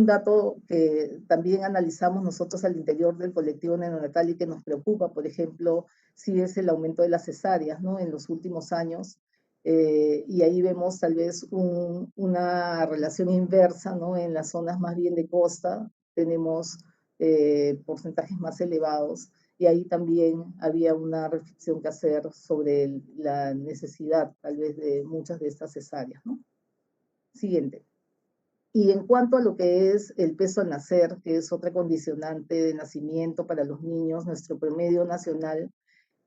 dato que también analizamos nosotros al interior del colectivo neonatal y que nos preocupa, por ejemplo, sí es el aumento de las cesáreas, ¿no? En los últimos años, y ahí vemos tal vez una relación inversa, ¿no? En las zonas más bien de costa tenemos porcentajes más elevados, y ahí también había una reflexión que hacer sobre la necesidad tal vez de muchas de estas cesáreas, ¿no? Siguiente. Y en cuanto a lo que es el peso al nacer, que es otra condicionante de nacimiento para los niños, nuestro promedio nacional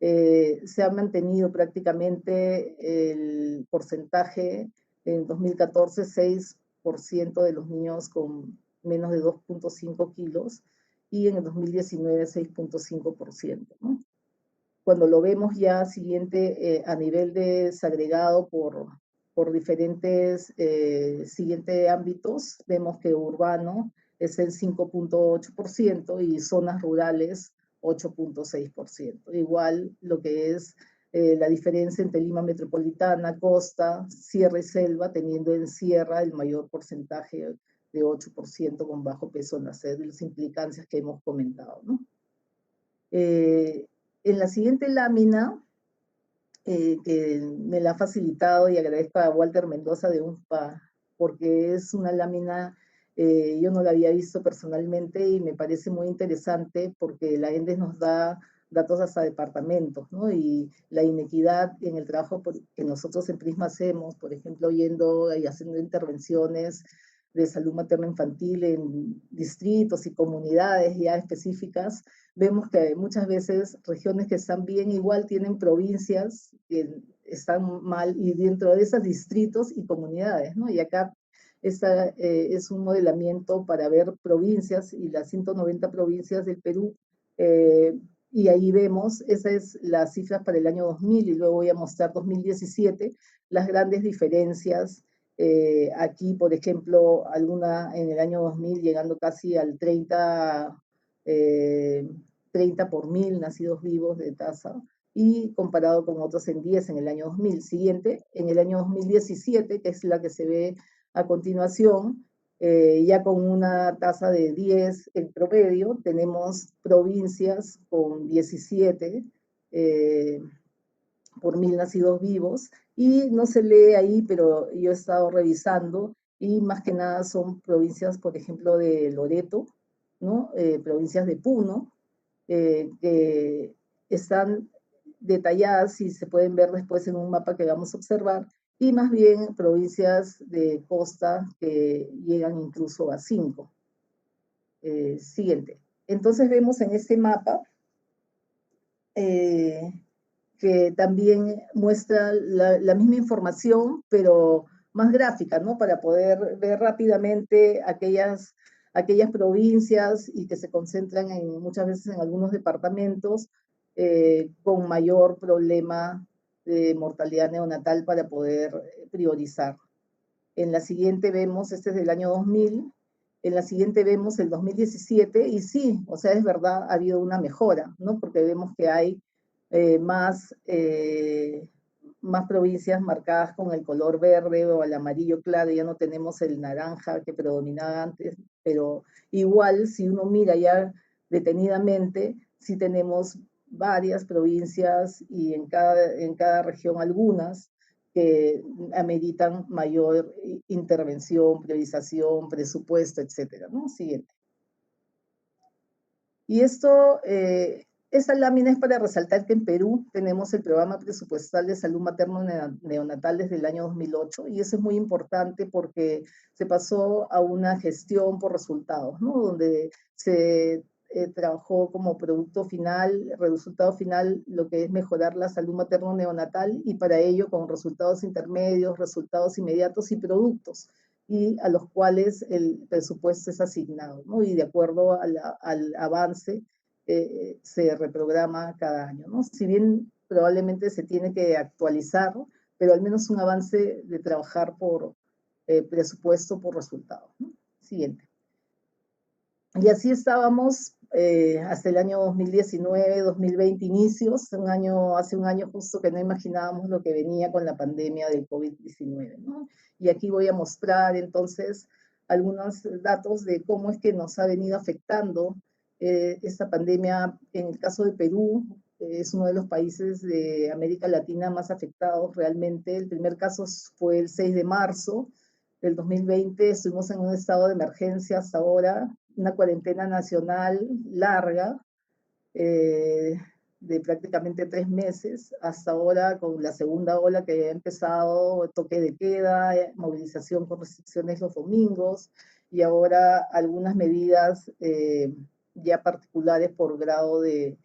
se ha mantenido prácticamente el porcentaje en 2014, 6% de los niños con menos de 2.5 kilos, y en el 2019 6.5%, ¿no? Cuando lo vemos ya siguiente a nivel desagregado por diferentes siguientes ámbitos, vemos que urbano es el 5.8% y zonas rurales 8.6%. Igual lo que es la diferencia entre Lima metropolitana, costa, sierra y selva, teniendo en sierra el mayor porcentaje de 8% con bajo peso al nacer, de las implicancias que hemos comentado, ¿no? En la siguiente lámina, que me la ha facilitado y agradezco a Walter Mendoza de UNFPA, porque es una lámina, yo no la había visto personalmente y me parece muy interesante porque la ENDES nos da datos hasta departamentos, ¿no? Y la inequidad en el trabajo que nosotros en Prisma hacemos, por ejemplo, yendo y haciendo intervenciones de salud materno-infantil en distritos y comunidades ya específicas, vemos que muchas veces regiones que están bien igual tienen provincias que están mal, y dentro de esos distritos y comunidades, ¿no? Y acá es un modelamiento para ver provincias y las 190 provincias del Perú, y ahí vemos, esas es las cifras para el año 2000, y luego voy a mostrar 2017, las grandes diferencias. Aquí, por ejemplo, alguna en el año 2000 llegando casi al 30 por 1000 nacidos vivos de tasa, y comparado con otros en 10 en el año 2000. Siguiente, en el año 2017, que es la que se ve a continuación, ya con una tasa de 10 en promedio, tenemos provincias con 17 por 1000 nacidos vivos, y no se lee ahí, pero yo he estado revisando, y más que nada son provincias, por ejemplo, de Loreto, ¿no? Provincias de Puno, que están detalladas y se pueden ver después en un mapa que vamos a observar, y más bien provincias de costa que llegan incluso a 5. Siguiente. Entonces vemos en este mapa que también muestra la misma información, pero más gráfica, ¿no? Para poder ver rápidamente aquellas provincias, y que se concentran muchas veces en algunos departamentos con mayor problema de mortalidad neonatal, para poder priorizar. En la siguiente vemos, este es del año 2000, en la siguiente vemos el 2017, y sí, o sea, es verdad, ha habido una mejora, ¿no? Porque vemos que hay más provincias marcadas con el color verde o el amarillo claro, ya no tenemos el naranja que predominaba antes, pero igual, si uno mira ya detenidamente, sí tenemos varias provincias, y en cada región algunas, que ameritan mayor intervención, priorización, presupuesto, etcétera, ¿no? Siguiente. Y esta lámina es para resaltar que en Perú tenemos el programa presupuestal de salud materno-neonatal desde el año 2008, y eso es muy importante porque se pasó a una gestión por resultados, ¿no? Donde se trabajó como producto final, resultado final, lo que es mejorar la salud materno-neonatal, y para ello con resultados intermedios, resultados inmediatos y productos, y a los cuales el presupuesto es asignado, ¿no? Y de acuerdo al avance se reprograma cada año, ¿no? Si bien probablemente se tiene que actualizar, pero al menos un avance de trabajar por presupuesto por resultado, ¿no? Siguiente. Y así estábamos hasta el año 2019, 2020 inicios, hace un año justo que no imaginábamos lo que venía con la pandemia del COVID-19, ¿no? Y aquí voy a mostrar entonces algunos datos de cómo es que nos ha venido afectando esta pandemia. En el caso de Perú, es uno de los países de América Latina más afectados realmente. El primer caso fue el 6 de marzo del 2020, estuvimos en un estado de emergencia hasta ahora, una cuarentena nacional larga, de prácticamente 3 meses, hasta ahora con la segunda ola que ha empezado, toque de queda, movilización con restricciones los domingos, y ahora algunas medidas ya particulares por grado de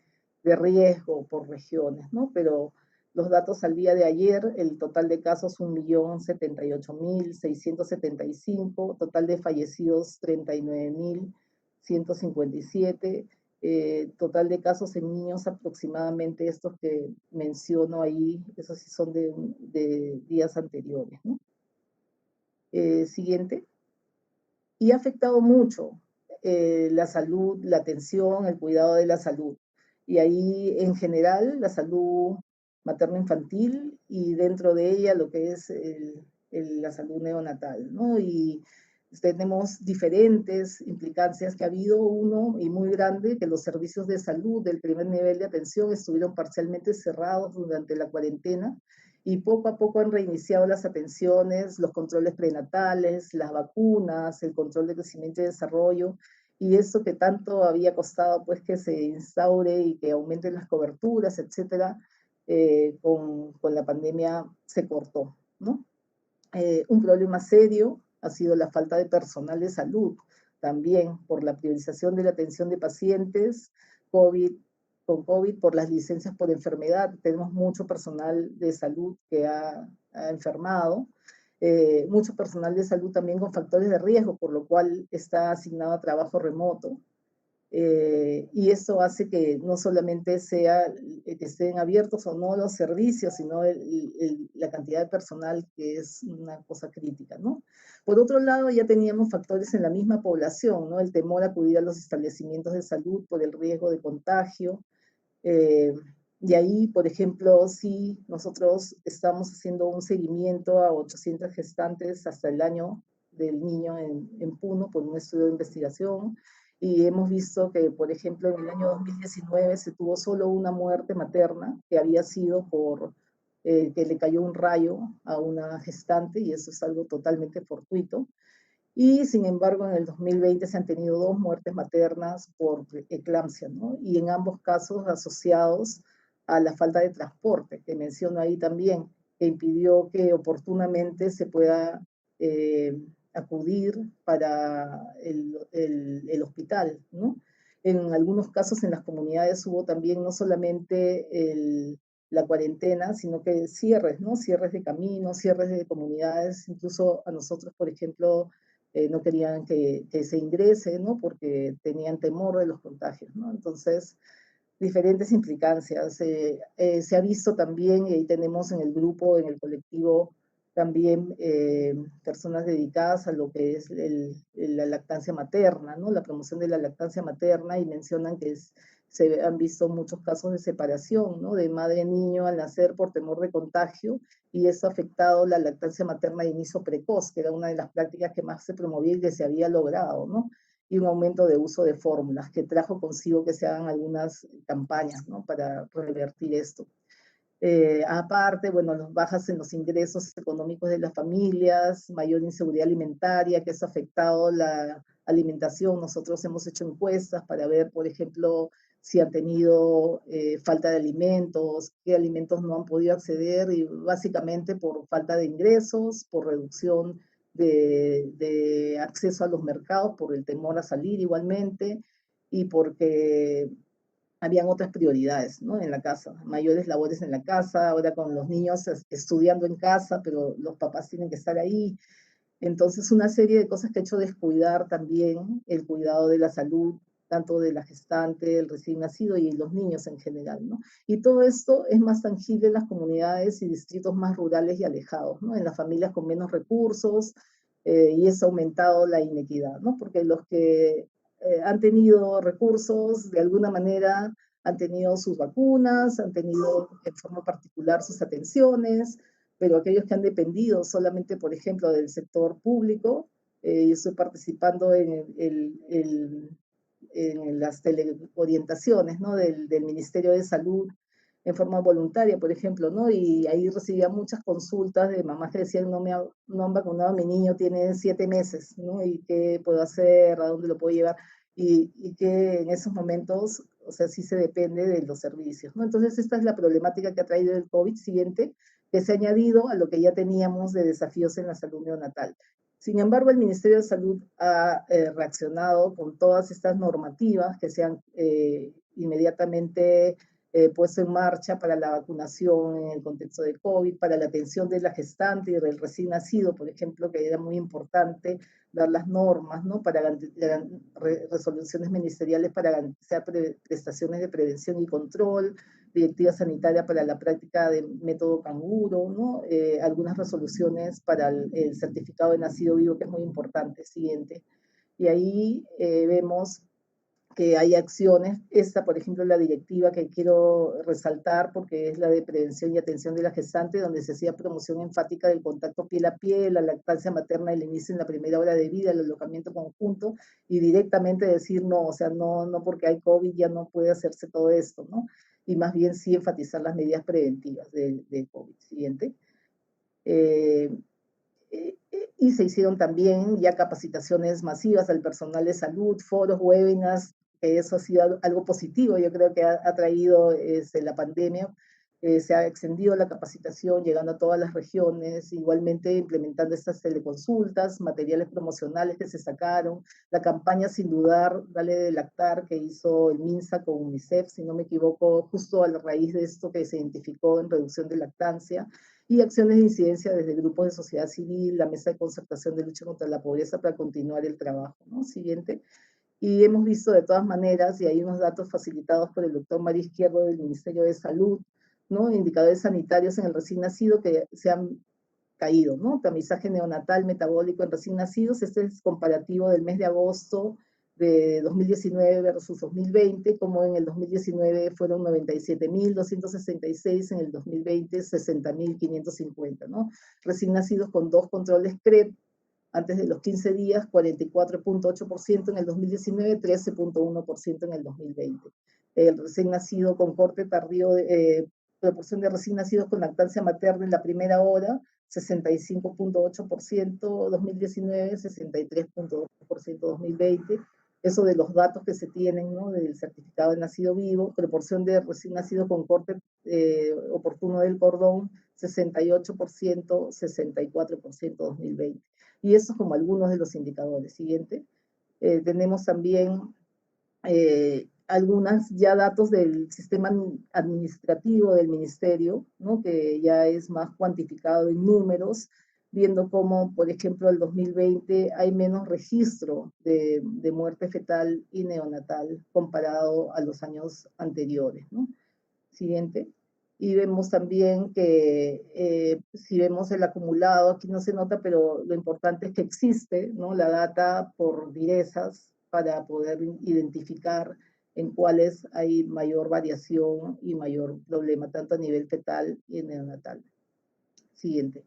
riesgo, por regiones, ¿no? Pero los datos al día de ayer, el total de casos 1.078.675, total de fallecidos 39.157, total de casos en niños aproximadamente estos que menciono ahí, esos sí son de días anteriores, ¿no? Siguiente. Y ha afectado mucho la salud, la atención, el cuidado de la salud. Y ahí en general la salud materno-infantil y dentro de ella lo que es la salud neonatal, ¿no? Y tenemos diferentes implicancias que ha habido, uno y muy grande, que los servicios de salud del primer nivel de atención estuvieron parcialmente cerrados durante la cuarentena, y poco a poco han reiniciado las atenciones, los controles prenatales, las vacunas, el control de crecimiento y desarrollo, y eso que tanto había costado pues que se instaure y que aumenten las coberturas, etcétera, con la pandemia se cortó, ¿no? Un problema serio ha sido la falta de personal de salud, también por la priorización de la atención de pacientes con COVID, por las licencias por enfermedad. Tenemos mucho personal de salud que ha enfermado, mucho personal de salud también con factores de riesgo, por lo cual está asignado a trabajo remoto. Y eso hace que no solamente sea que estén abiertos o no los servicios, sino la cantidad de personal, que es una cosa crítica, ¿no? Por otro lado, ya teníamos factores en la misma población, ¿no? El temor a acudir a los establecimientos de salud por el riesgo de contagio. Y ahí, por ejemplo, sí, nosotros estamos haciendo un seguimiento a 800 gestantes hasta el año del niño en Puno por un estudio de investigación, y hemos visto que, por ejemplo, en el año 2019 se tuvo solo una muerte materna que había sido por que le cayó un rayo a una gestante, y eso es algo totalmente fortuito. Y sin embargo, en el 2020 se han tenido 2 muertes maternas por eclampsia, ¿no? Y en ambos casos asociados a la falta de transporte, que menciono ahí también, que impidió que oportunamente se pueda acudir para el hospital, ¿no? En algunos casos en las comunidades hubo también no solamente la cuarentena, sino que cierres, ¿no? Cierres de caminos, cierres de comunidades, incluso a nosotros, por ejemplo, no querían que se ingrese, ¿no? Porque tenían temor de los contagios, ¿no? Entonces, diferentes implicancias. Se ha visto también, y ahí tenemos en el grupo, en el colectivo, también personas dedicadas a lo que es la lactancia materna, ¿no? La promoción de la lactancia materna, y mencionan que se han visto muchos casos de separación, ¿no? De madre-niño al nacer por temor de contagio, y eso ha afectado la lactancia materna de inicio precoz, que era una de las prácticas que más se promovía y que se había logrado, ¿no? Y un aumento de uso de fórmulas que trajo consigo que se hagan algunas campañas, ¿no? Para revertir esto. Aparte, bueno, las bajas en los ingresos económicos de las familias, mayor inseguridad alimentaria, que eso ha afectado la alimentación. Nosotros hemos hecho encuestas para ver, por ejemplo, si han tenido falta de alimentos, qué alimentos no han podido acceder, y básicamente por falta de ingresos, por reducción de acceso a los mercados, por el temor a salir igualmente, y porque habían otras prioridades, ¿no? En la casa, mayores labores en la casa, ahora con los niños estudiando en casa, pero los papás tienen que estar ahí. Entonces, una serie de cosas que ha hecho descuidar también el cuidado de la salud, tanto de la gestante, el recién nacido y los niños en general, ¿no? Y todo esto es más tangible en las comunidades y distritos más rurales y alejados, ¿no? En las familias con menos recursos, y eso ha aumentado la inequidad, ¿no? Porque los que han tenido recursos, de alguna manera, han tenido sus vacunas, han tenido en forma particular sus atenciones, pero aquellos que han dependido solamente, por ejemplo, del sector público, yo estoy participando en las teleorientaciones, ¿no? Del Ministerio de Salud en forma voluntaria, por ejemplo, ¿no? Y ahí recibía muchas consultas de mamás que decían, no han vacunado a mi niño, tiene 7 meses, ¿no? ¿Y qué puedo hacer? ¿A dónde lo puedo llevar? Y que en esos momentos, o sea, sí se depende de los servicios, ¿no? Entonces, esta es la problemática que ha traído el COVID siguiente, que se ha añadido a lo que ya teníamos de desafíos en la salud neonatal. Sin embargo, el Ministerio de Salud ha reaccionado con todas estas normativas que se han inmediatamente puesto en marcha para la vacunación en el contexto de COVID, para la atención de la gestante y del recién nacido, por ejemplo, que era muy importante dar las normas, ¿no? Para resoluciones ministeriales para garantizar prestaciones de prevención y control, directiva sanitaria para la práctica de método canguro, ¿no? Algunas resoluciones para el certificado de nacido vivo, que es muy importante, siguiente. Y ahí vemos que hay acciones, esta por ejemplo la directiva que quiero resaltar porque es la de prevención y atención de la gestante, donde se hacía promoción enfática del contacto piel a piel, la lactancia materna, el inicio en la primera hora de vida, el alojamiento conjunto, y directamente decir no, o sea, no porque hay COVID ya no puede hacerse todo esto, ¿no? Y más bien sí enfatizar las medidas preventivas del COVID. Siguiente. Y se hicieron también ya capacitaciones masivas al personal de salud, foros, webinars, que eso ha sido algo positivo, yo creo que ha traído la pandemia. Se ha extendido la capacitación, llegando a todas las regiones, igualmente implementando estas teleconsultas, materiales promocionales que se sacaron, la campaña Sin Dudar, Dale de Lactar, que hizo el MINSA con UNICEF, si no me equivoco, justo a la raíz de esto que se identificó en reducción de lactancia, y acciones de incidencia desde grupos de sociedad civil, la Mesa de Concertación de Lucha contra la Pobreza para continuar el trabajo, ¿no? Siguiente. Y hemos visto de todas maneras, y hay unos datos facilitados por el doctor María Izquierdo del Ministerio de Salud, ¿no? Indicadores sanitarios en el recién nacido que se han caído, ¿no? Tamizaje neonatal metabólico en recién nacidos, este es comparativo del mes de agosto de 2019 versus 2020, como en el 2019 fueron 97.266, en el 2020 60.550, ¿no? Recién nacidos con 2 controles CREP, antes de los 15 días, 44.8% en el 2019, 13.1% en el 2020. El recién nacido con corte tardío, proporción de recién nacidos con lactancia materna en la primera hora, 65.8% 2019, 63.2% 2020. Eso de los datos que se tienen, ¿no? Del certificado de nacido vivo, proporción de recién nacido con corte oportuno del cordón, 68%, 64% 2020. Y eso como algunos de los indicadores. Siguiente. Tenemos también algunas ya datos del sistema administrativo del ministerio, ¿no? Que ya es más cuantificado en números, viendo cómo, por ejemplo, el 2020 hay menos registro de muerte fetal y neonatal comparado a los años anteriores, ¿no? Siguiente. Y vemos también que si vemos el acumulado, aquí no se nota, pero lo importante es que existe, ¿no? La data por direzas para poder identificar en cuáles hay mayor variación y mayor problema, tanto a nivel fetal y neonatal. Siguiente.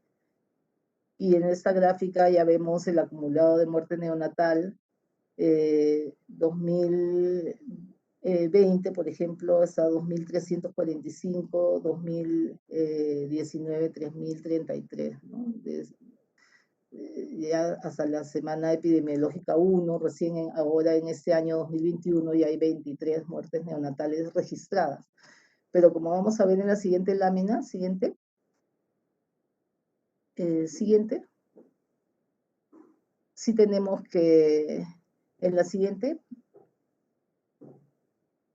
Y en esta gráfica ya vemos el acumulado de muerte neonatal 2020, por ejemplo, hasta 2.345, 2019, 3.033, ¿no? Ya hasta la semana epidemiológica 1, recién ahora en este año 2021 ya hay 23 muertes neonatales registradas. Pero como vamos a ver en la siguiente lámina, siguiente, siguiente, sí tenemos que, en la siguiente,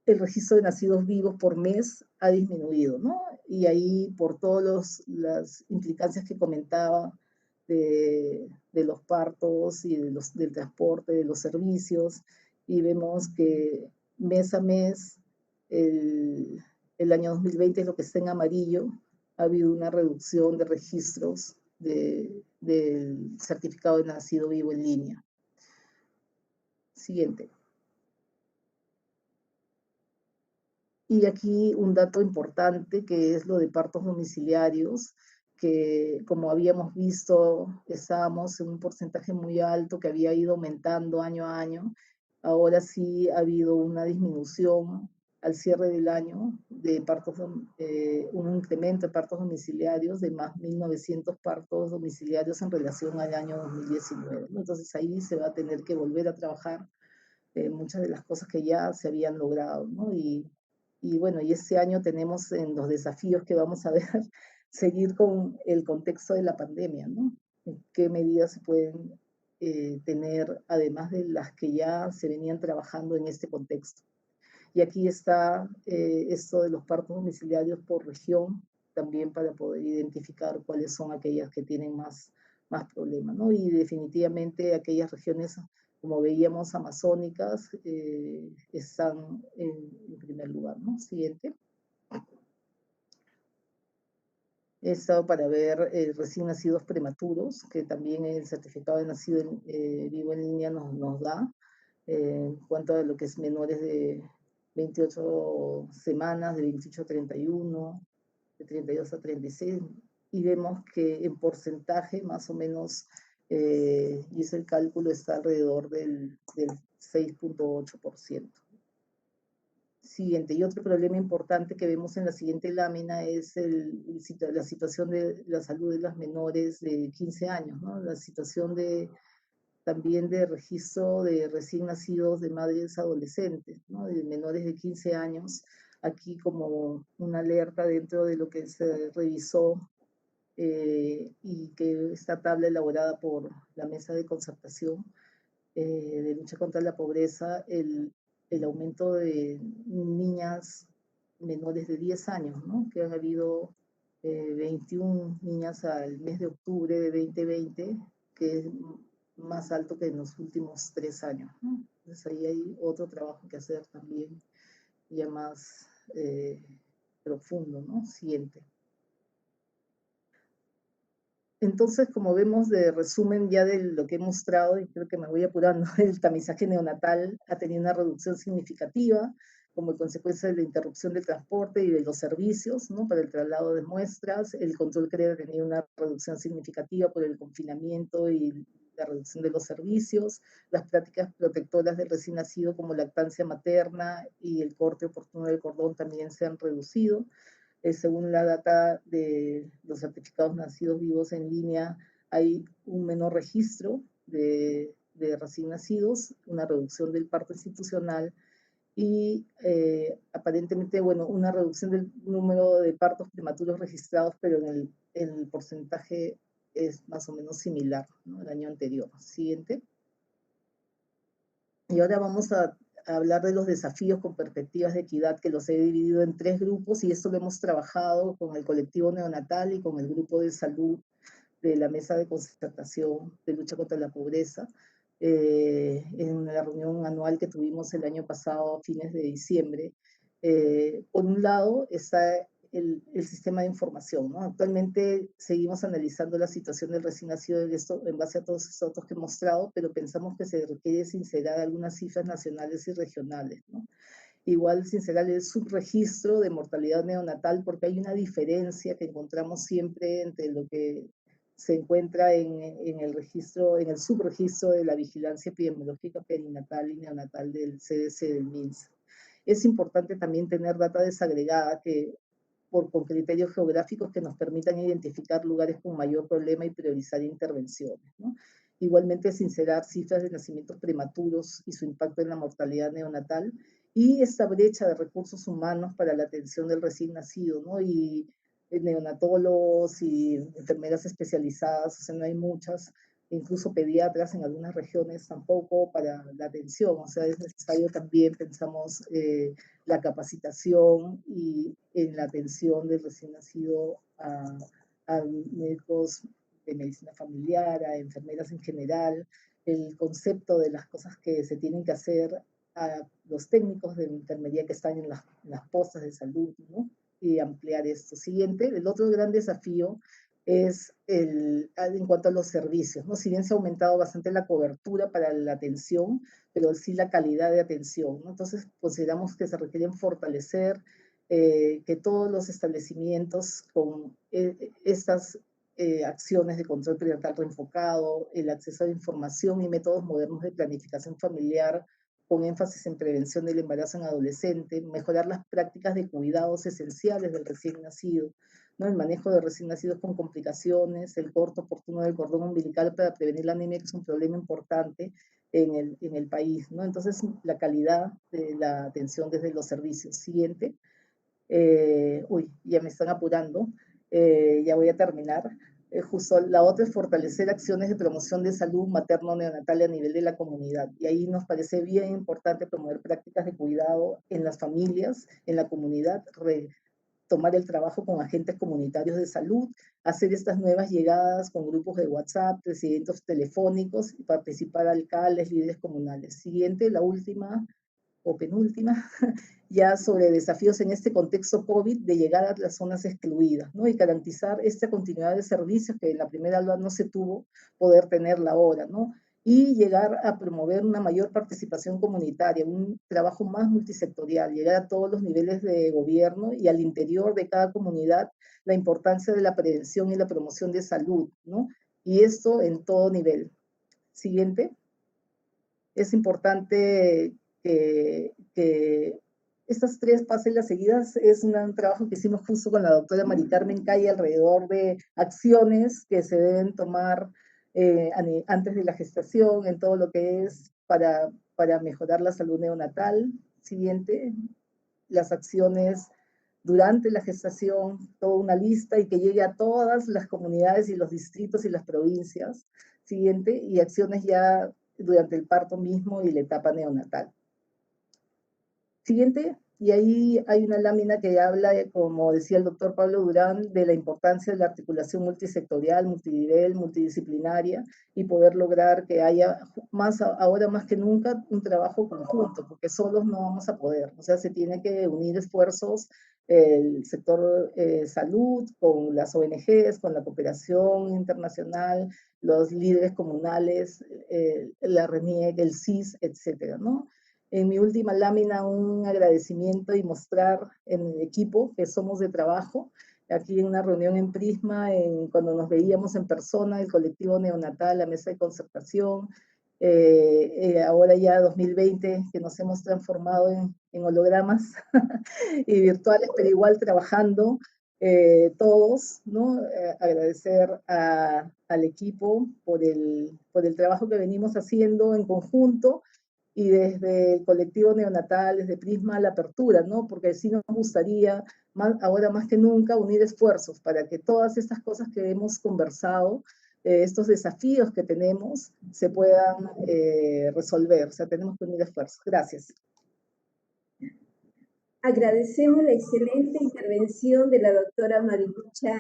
el registro de nacidos vivos por mes ha disminuido, ¿no? Y ahí por todas las implicancias que comentaba de los partos y del transporte, de los servicios, y vemos que mes a mes, el año 2020 es lo que está en amarillo, ha habido una reducción de registros del certificado de nacido vivo en línea. Siguiente. Y aquí un dato importante que es lo de partos domiciliarios, que como habíamos visto, estábamos en un porcentaje muy alto que había ido aumentando año a año. Ahora sí ha habido una disminución al cierre del año de partos, un incremento de partos domiciliarios de más 1.900 partos domiciliarios en relación al año 2019. Entonces ahí se va a tener que volver a trabajar muchas de las cosas que ya se habían logrado, ¿no? Y bueno, y este año tenemos en los desafíos que vamos a ver, seguir con el contexto de la pandemia, ¿no? ¿Qué medidas se pueden tener, además de las que ya se venían trabajando en este contexto? Y aquí está esto de los partos domiciliarios por región, también para poder identificar cuáles son aquellas que tienen más problemas, ¿no? Y definitivamente aquellas regiones, como veíamos, amazónicas, están en primer lugar, ¿no? Siguiente. He estado para ver recién nacidos prematuros, que también el certificado de nacido vivo en línea nos da, en cuanto a lo que es menores de 28 semanas, de 28 a 31, de 32 a 36, y vemos que en porcentaje más o menos, hice el cálculo, está alrededor del 6.8%. Siguiente, y otro problema importante que vemos en la siguiente lámina es la situación de la salud de las menores de 15 años, ¿no? La situación también de registro de recién nacidos de madres adolescentes, ¿no? De menores de 15 años, aquí como una alerta dentro de lo que se revisó y que esta tabla elaborada por la Mesa de Concertación de Lucha contra la Pobreza, el aumento de niñas menores de 10 años, ¿no? Que han habido 21 niñas al mes de octubre de 2020, que es más alto que en los últimos 3 años, ¿no? Entonces ahí hay otro trabajo que hacer también, ya más profundo, ¿no? Siguiente. Entonces, como vemos de resumen ya de lo que he mostrado, y creo que me voy apurando, el tamizaje neonatal ha tenido una reducción significativa como consecuencia de la interrupción del transporte y de los servicios, ¿no? Para el traslado de muestras. El control creo ha tenido una reducción significativa por el confinamiento y la reducción de los servicios. Las prácticas protectoras del recién nacido como lactancia materna y el corte oportuno del cordón también se han reducido. Según la data de los certificados nacidos vivos en línea, hay un menor registro de recién nacidos, una reducción del parto institucional y aparentemente, bueno, una reducción del número de partos prematuros registrados, pero en el porcentaje es más o menos similar, ¿no? Al año anterior. Siguiente. Y ahora vamos a hablar de los desafíos con perspectivas de equidad, que los he dividido en 3 grupos, y esto lo hemos trabajado con el colectivo neonatal y con el grupo de salud de la Mesa de Concertación de Lucha contra la Pobreza, en la reunión anual que tuvimos el año pasado, a fines de diciembre. Por un lado está el sistema de información, ¿no? Actualmente seguimos analizando la situación del recién nacido en base a todos estos datos que he mostrado, pero pensamos que se requiere sincerar algunas cifras nacionales y regionales, ¿no? Igual sincerar el subregistro de mortalidad neonatal, porque hay una diferencia que encontramos siempre entre lo que se encuentra en el registro, en el subregistro de la vigilancia epidemiológica perinatal y neonatal del CDC del MINSA. Es importante también tener data desagregada con criterios geográficos que nos permitan identificar lugares con mayor problema y priorizar intervenciones, ¿no? Igualmente, sincerar cifras de nacimientos prematuros y su impacto en la mortalidad neonatal, y esta brecha de recursos humanos para la atención del recién nacido, ¿no? Y neonatólogos y enfermeras especializadas, o sea, no hay muchas, incluso pediatras en algunas regiones tampoco para la atención. O sea, es necesario también, pensamos, la capacitación y en la atención del recién nacido a médicos de medicina familiar, a enfermeras en general, el concepto de las cosas que se tienen que hacer a los técnicos de enfermería que están en las postas de salud, ¿no? Y ampliar esto. Siguiente, el otro gran desafío es en cuanto a los servicios, ¿no? Si bien se ha aumentado bastante la cobertura para la atención, pero sí la calidad de atención, ¿no? Entonces, consideramos que se requieren fortalecer que todos los establecimientos con estas acciones de control perinatal reenfocado, el acceso a la información y métodos modernos de planificación familiar con énfasis en prevención del embarazo en adolescente, mejorar las prácticas de cuidados esenciales del recién nacido, ¿no? El manejo de recién nacidos con complicaciones, el corte oportuno del cordón umbilical para prevenir la anemia, que es un problema importante en el país, ¿no? Entonces, la calidad de la atención desde los servicios. Siguiente. Ya me están apurando, ya voy a terminar. Justo la otra es fortalecer acciones de promoción de salud materno-neonatal a nivel de la comunidad. Y ahí nos parece bien importante promover prácticas de cuidado en las familias, en la comunidad, tomar el trabajo con agentes comunitarios de salud, hacer estas nuevas llegadas con grupos de WhatsApp, presidentes telefónicos, y participar alcaldes, líderes comunales. Siguiente, la última o penúltima, ya sobre desafíos en este contexto COVID de llegar a las zonas excluidas, ¿no? Y garantizar esta continuidad de servicios que en la primera ola no se tuvo, poder tenerla ahora, ¿no? Y llegar a promover una mayor participación comunitaria, un trabajo más multisectorial, llegar a todos los niveles de gobierno y al interior de cada comunidad la importancia de la prevención y la promoción de salud, ¿no? Y esto en todo nivel. Siguiente. Es importante que estas tres pasen las seguidas. Es un trabajo que hicimos justo con la doctora Mari Carmen Calle alrededor de acciones que se deben tomar antes de la gestación, en todo lo que es para mejorar la salud neonatal. Siguiente, las acciones durante la gestación, toda una lista y que llegue a todas las comunidades y los distritos y las provincias. Siguiente, y acciones ya durante el parto mismo y la etapa neonatal. Siguiente, y ahí hay una lámina que habla, como decía el doctor Pablo Durán, de la importancia de la articulación multisectorial, multinivel, multidisciplinaria, y poder lograr que haya ahora más que nunca, un trabajo conjunto, porque solos no vamos a poder. O sea, se tiene que unir esfuerzos el sector salud con las ONGs, con la cooperación internacional, los líderes comunales, la RENIEC, el CIS, etcétera, ¿no? En mi última lámina, un agradecimiento y mostrar en el equipo que somos de trabajo, aquí en una reunión en Prisma, cuando nos veíamos en persona, el colectivo neonatal, la mesa de concertación, ahora ya 2020, que nos hemos transformado en hologramas y virtuales, pero igual trabajando todos, ¿no? Agradecer al equipo por el trabajo que venimos haciendo en conjunto, y desde el colectivo neonatal, desde Prisma, la apertura, ¿no? Porque sí nos gustaría, ahora más que nunca, unir esfuerzos para que todas estas cosas que hemos conversado, estos desafíos que tenemos, se puedan resolver. O sea, tenemos que unir esfuerzos. Gracias. Agradecemos la excelente intervención de la doctora Marilucha.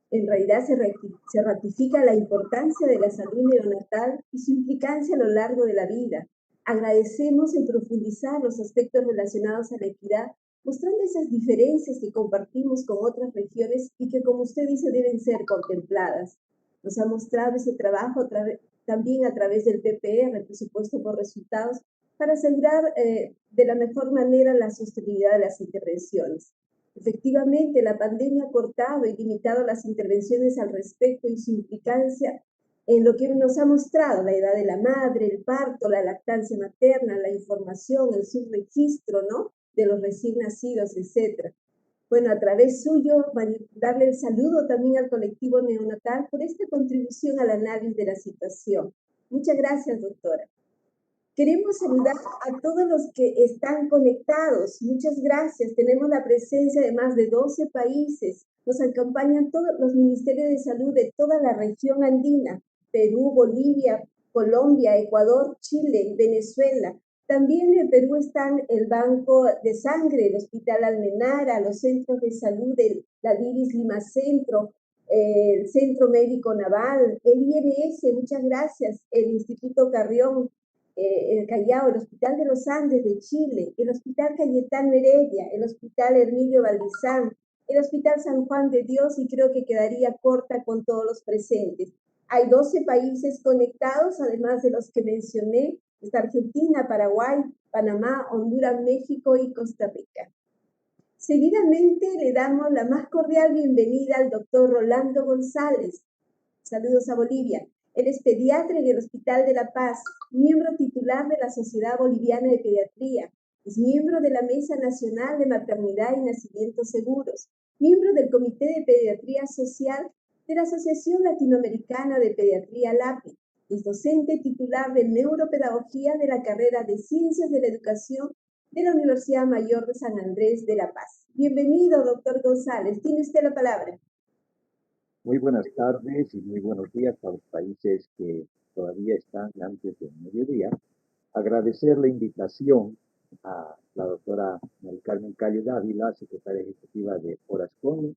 En realidad se ratifica la importancia de la salud neonatal y su implicancia a lo largo de la vida. Agradecemos en profundizar los aspectos relacionados a la equidad, mostrando esas diferencias que compartimos con otras regiones y que, como usted dice, deben ser contempladas. Nos ha mostrado ese trabajo también a través del PPR, presupuesto por resultados, para asegurar de la mejor manera la sostenibilidad de las intervenciones. Efectivamente, la pandemia ha cortado y limitado las intervenciones al respecto y su implicancia en lo que nos ha mostrado la edad de la madre, el parto, la lactancia materna, la información, el subregistro, ¿no?, de los recién nacidos, etc. Bueno, a través suyo, darle el saludo también al colectivo neonatal por esta contribución al análisis de la situación. Muchas gracias, doctora. Queremos saludar a todos los que están conectados. Muchas gracias. Tenemos la presencia de más de 12 países. Nos acompañan todos los ministerios de salud de toda la región andina. Perú, Bolivia, Colombia, Ecuador, Chile, Venezuela. También en Perú están el Banco de Sangre, el Hospital Almenara, los centros de salud de la DIVIS Lima Centro, el Centro Médico Naval, el INS, muchas gracias, el Instituto Carrión, el Callao, el Hospital de los Andes de Chile, el Hospital Cayetano Heredia, el Hospital Hermilio Valdizán, el Hospital San Juan de Dios, y creo que quedaría corta con todos los presentes. Hay 12 países conectados, además de los que mencioné, está Argentina, Paraguay, Panamá, Honduras, México y Costa Rica. Seguidamente le damos la más cordial bienvenida al doctor Rolando González. Saludos a Bolivia. Él es pediatra en el Hospital de La Paz, miembro titular de la Sociedad Boliviana de Pediatría, es miembro de la Mesa Nacional de Maternidad y Nacimientos Seguros, miembro del Comité de Pediatría Social de la Asociación Latinoamericana de Pediatría LAPI, es docente titular de Neuropedagogía de la carrera de Ciencias de la Educación de la Universidad Mayor de San Andrés de La Paz. Bienvenido, doctor González. Tiene usted la palabra. Muy buenas tardes y muy buenos días a los países que todavía están antes del mediodía. Agradecer la invitación a la doctora Mari Carmen Calle Dávila, secretaria ejecutiva de Orascon,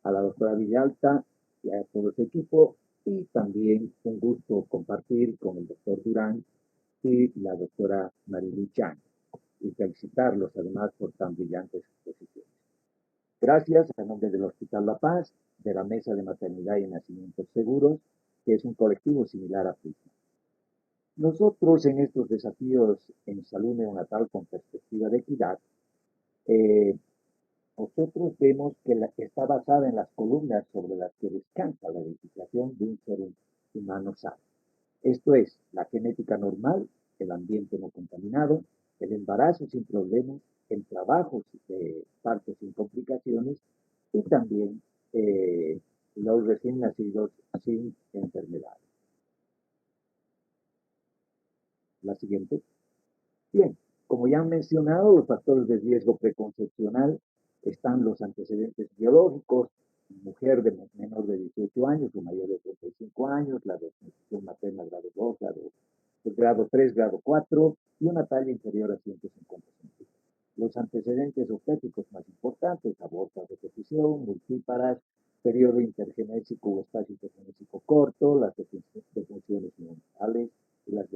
a la doctora Villalta y a todo su equipo, y también un gusto compartir con el doctor Durán y la doctora Marilu Chan, y felicitarlos además por tan brillantes exposiciones. Gracias a nombre del Hospital La Paz, de la Mesa de Maternidad y Nacimientos Seguros, que es un colectivo similar a Prisma. Nosotros en estos desafíos en salud neonatal con perspectiva de equidad, nosotros vemos que está basada en las columnas sobre las que descansa la edificación de un ser humano sano. Esto es, la genética normal, el ambiente no contaminado, el embarazo sin problemas, el trabajo de partos sin complicaciones y también los recién nacidos sin enfermedades. La siguiente. Bien, como ya han mencionado, los factores de riesgo preconcepcional están los antecedentes biológicos, mujer de menor de 18 años o mayor de 35 años, la desnutrición materna grado 2, grado 3, grado 4 y una talla inferior a 150 centímetros. Los antecedentes obstétricos más importantes, aborto a repetición, multíparas, periodo intergenésico o espacio intergenésico corto, las defunciones neonatales, las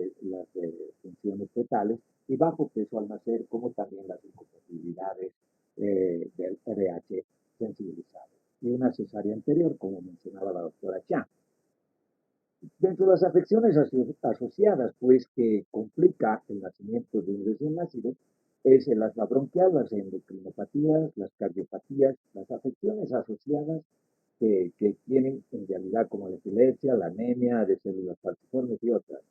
funciones fetales y bajo peso al nacer, como también las incompatibilidades del RH sensibilizado. Y una cesárea anterior, como mencionaba la doctora Chan. Dentro de las afecciones asociadas, pues, que complica el nacimiento de un recién nacido, es el asma bronquial, las endocrinopatías, las cardiopatías, las afecciones asociadas que tienen en realidad como la epilepsia, la anemia de células falciformes y otras.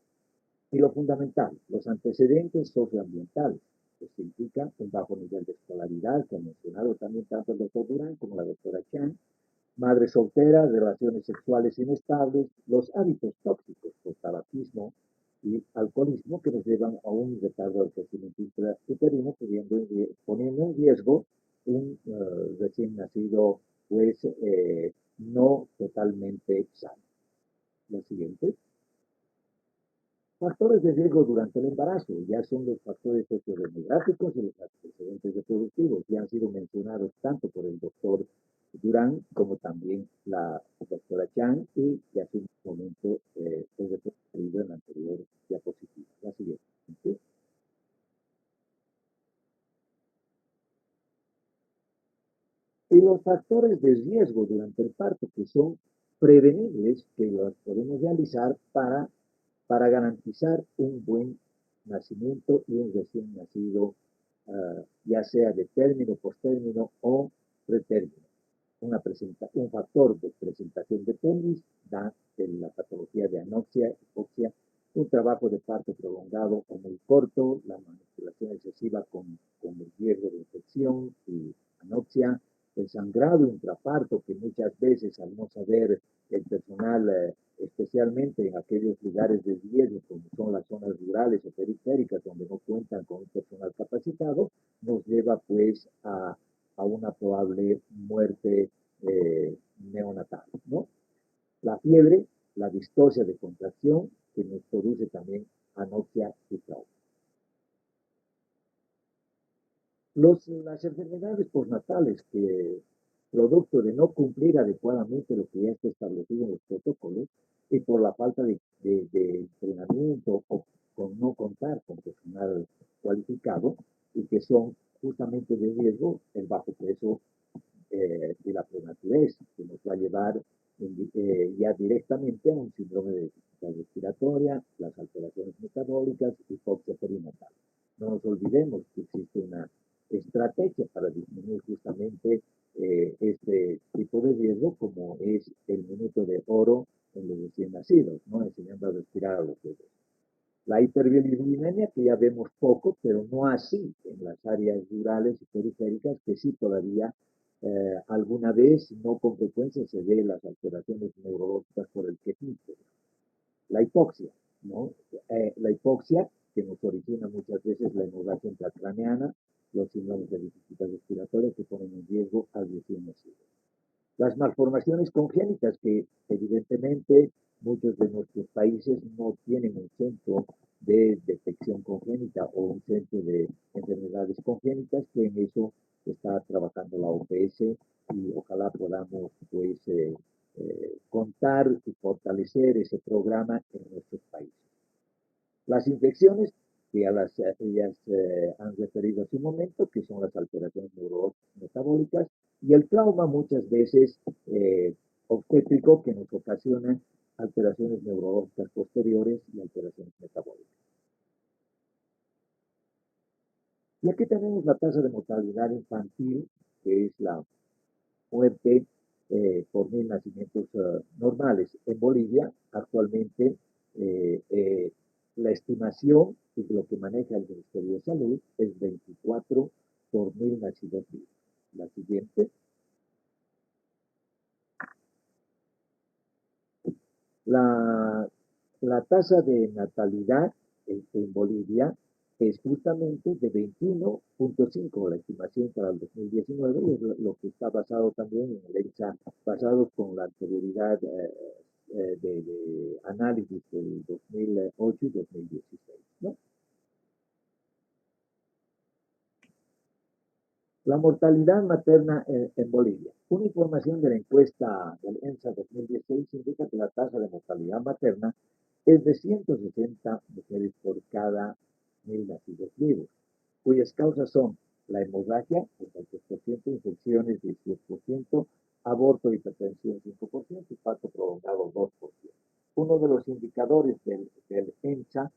Y lo fundamental, los antecedentes socioambientales, que significa un bajo nivel de escolaridad, que ha mencionado también tanto el doctor Durán como la doctora Chan, madres solteras, relaciones sexuales inestables, los hábitos tóxicos por tabaquismo y alcoholismo que nos llevan a un retardo del crecimiento uterino, poniendo en riesgo un recién nacido, pues, no totalmente sano. Lo siguiente. Factores de riesgo durante el embarazo, ya son los factores sociodemográficos y los antecedentes reproductivos, ya han sido mencionados tanto por el doctor Durán como también la doctora Chan, y que hace un momento fue referido en la anterior diapositiva. La siguiente. ¿Sí? Y los factores de riesgo durante el parto, que son prevenibles, que los podemos realizar para garantizar un buen nacimiento y un recién nacido, ya sea de término, postérmino o pretérmino. Un factor de presentación de pelvis da la patología de anoxia, hipoxia, un trabajo de parto prolongado o muy corto, la manipulación excesiva con el riesgo de infección y anoxia, el sangrado intraparto, que muchas veces al no saber el personal, especialmente en aquellos lugares de riesgo como son las zonas rurales o periféricas donde no cuentan con un personal capacitado, nos lleva pues a una probable muerte neonatal, ¿no? La fiebre la distorsia de contracción que nos produce también anoxia y trauma. Las enfermedades postnatales que, producto de no cumplir adecuadamente lo que ya está establecido en los protocolos y por la falta de entrenamiento o con no contar con personal cualificado y que son justamente de riesgo, el bajo peso y la prematurez, que nos va a llevar ya directamente a un síndrome de dificultad respiratoria, las alteraciones metabólicas y hipoxia perinatal. No nos olvidemos que existe una estrategia para disminuir justamente este tipo de riesgo, como es el minuto de oro en los recién nacidos, ¿no? Enseñando a respirar a los bebés. La hiperbilirubinemia, que ya vemos poco, pero no así en las áreas rurales y periféricas, que sí todavía alguna vez, no con frecuencia, se ve las alteraciones neurológicas por el quejido. La hipoxia, ¿no? La hipoxia, que nos origina muchas veces la hemorragia intracraneana, los síndromes de dificultad respiratoria que ponen en riesgo al recién nacido. Las malformaciones congénitas, que evidentemente muchos de nuestros países no tienen un centro de detección congénita o un centro de enfermedades congénitas, que en eso está trabajando la OPS y ojalá podamos pues contar y fortalecer ese programa en nuestros países. Las infecciones, que a las ellas han referido hace un momento, que son las alteraciones neurometabólicas, y el trauma muchas veces obstétrico, que nos ocasiona alteraciones neurológicas posteriores y alteraciones metabólicas. Y aquí tenemos la tasa de mortalidad infantil, que es la muerte por 1000 nacimientos normales. En Bolivia, actualmente, la estimación y lo que maneja el Ministerio de Salud es 24 por 1000 nacidos vivos. La siguiente. La tasa de natalidad en Bolivia es justamente de 21.5, la estimación para el 2019, y es lo que está basado también en el ENSA, basado con la anterioridad de análisis del 2008 y 2016, ¿no? La mortalidad materna en Bolivia. Una información de la encuesta del ENSA 2016 indica que la tasa de mortalidad materna es de 160 mujeres por cada 1000 nacidos vivos, cuyas causas son la hemorragia, 83%, infecciones, 18%, aborto y hipertensión, 5%, y parto prolongado, 2%. Uno de los indicadores del ENSA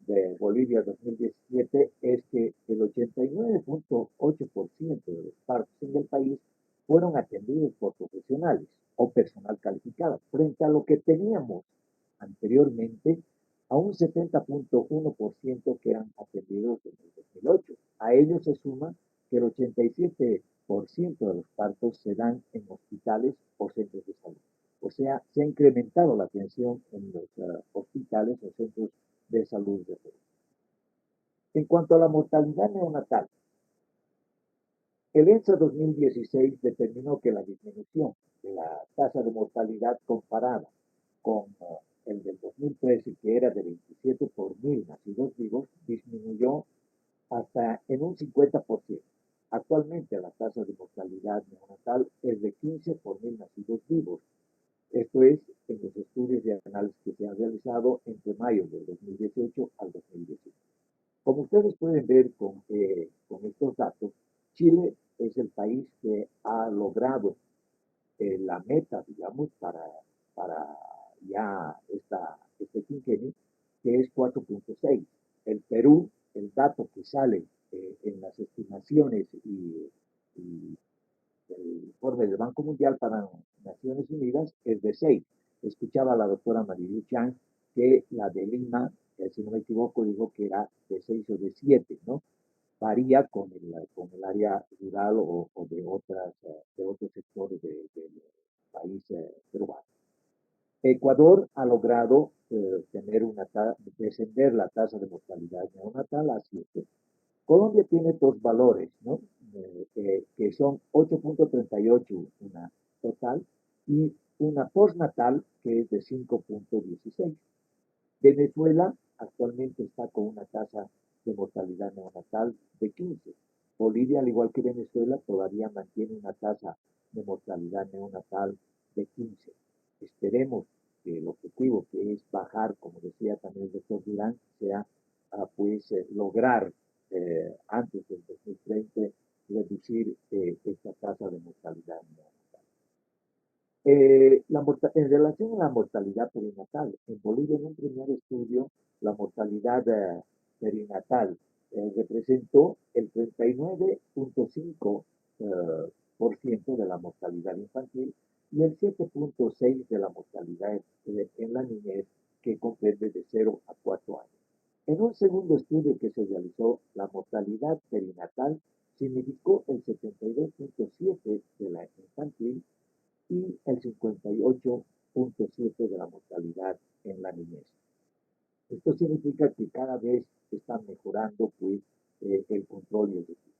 de Bolivia 2017 es que el 89.8% de los partos en el país fueron atendidos por profesionales o personal calificado, frente a lo que teníamos anteriormente a un 70.1% que eran atendidos en el 2008. A ello se suma que el 87% de los partos se dan en hospitales o centros de salud. O sea, se ha incrementado la atención en los hospitales o centros de salud de Perú. En cuanto a la mortalidad neonatal, el ENSA 2016 determinó que la disminución de la tasa de mortalidad comparada con el del 2013, que era de 27 por 1000 nacidos vivos, disminuyó hasta en un 50%. Actualmente la tasa de mortalidad neonatal es de 15 por 1000 nacidos vivos. Esto es en los estudios de análisis que se han realizado entre mayo del 2018 al 2018. Como ustedes pueden ver con estos datos, Chile es el país que ha logrado la meta, digamos, para ya este quinquenio, que es 4.6. El Perú, el dato que sale en las estimaciones y el informe del Banco Mundial para Naciones Unidas es de 6. Escuchaba a la doctora Marilu Chang que la de Lima, si no me equivoco, dijo que era de 6 o de 7, ¿no? Varía con el área rural o de otros sectores del país peruano. Ecuador ha logrado descender la tasa de mortalidad neonatal a 7. Colombia tiene dos valores, ¿no? Que son 8.38 una total y una postnatal que es de 5.16. Venezuela actualmente está con una tasa de mortalidad neonatal de 15. Bolivia, al igual que Venezuela, todavía mantiene una tasa de mortalidad neonatal de 15. Esperemos que el objetivo, que es bajar, como decía también el doctor Durán, sea lograr antes del 2030 reducir esta tasa de mortalidad neonatal. En relación a la mortalidad perinatal, en Bolivia en un primer estudio, la mortalidad perinatal representó el 39.5% de la mortalidad infantil y el 7.6% de la mortalidad en la niñez, que comprende de 0 a 4 años. En un segundo estudio que se realizó, la mortalidad perinatal significó el 72.7% de la infantil y el 58.7% de la mortalidad en la niñez. Esto significa que cada vez están mejorando el control y el registro.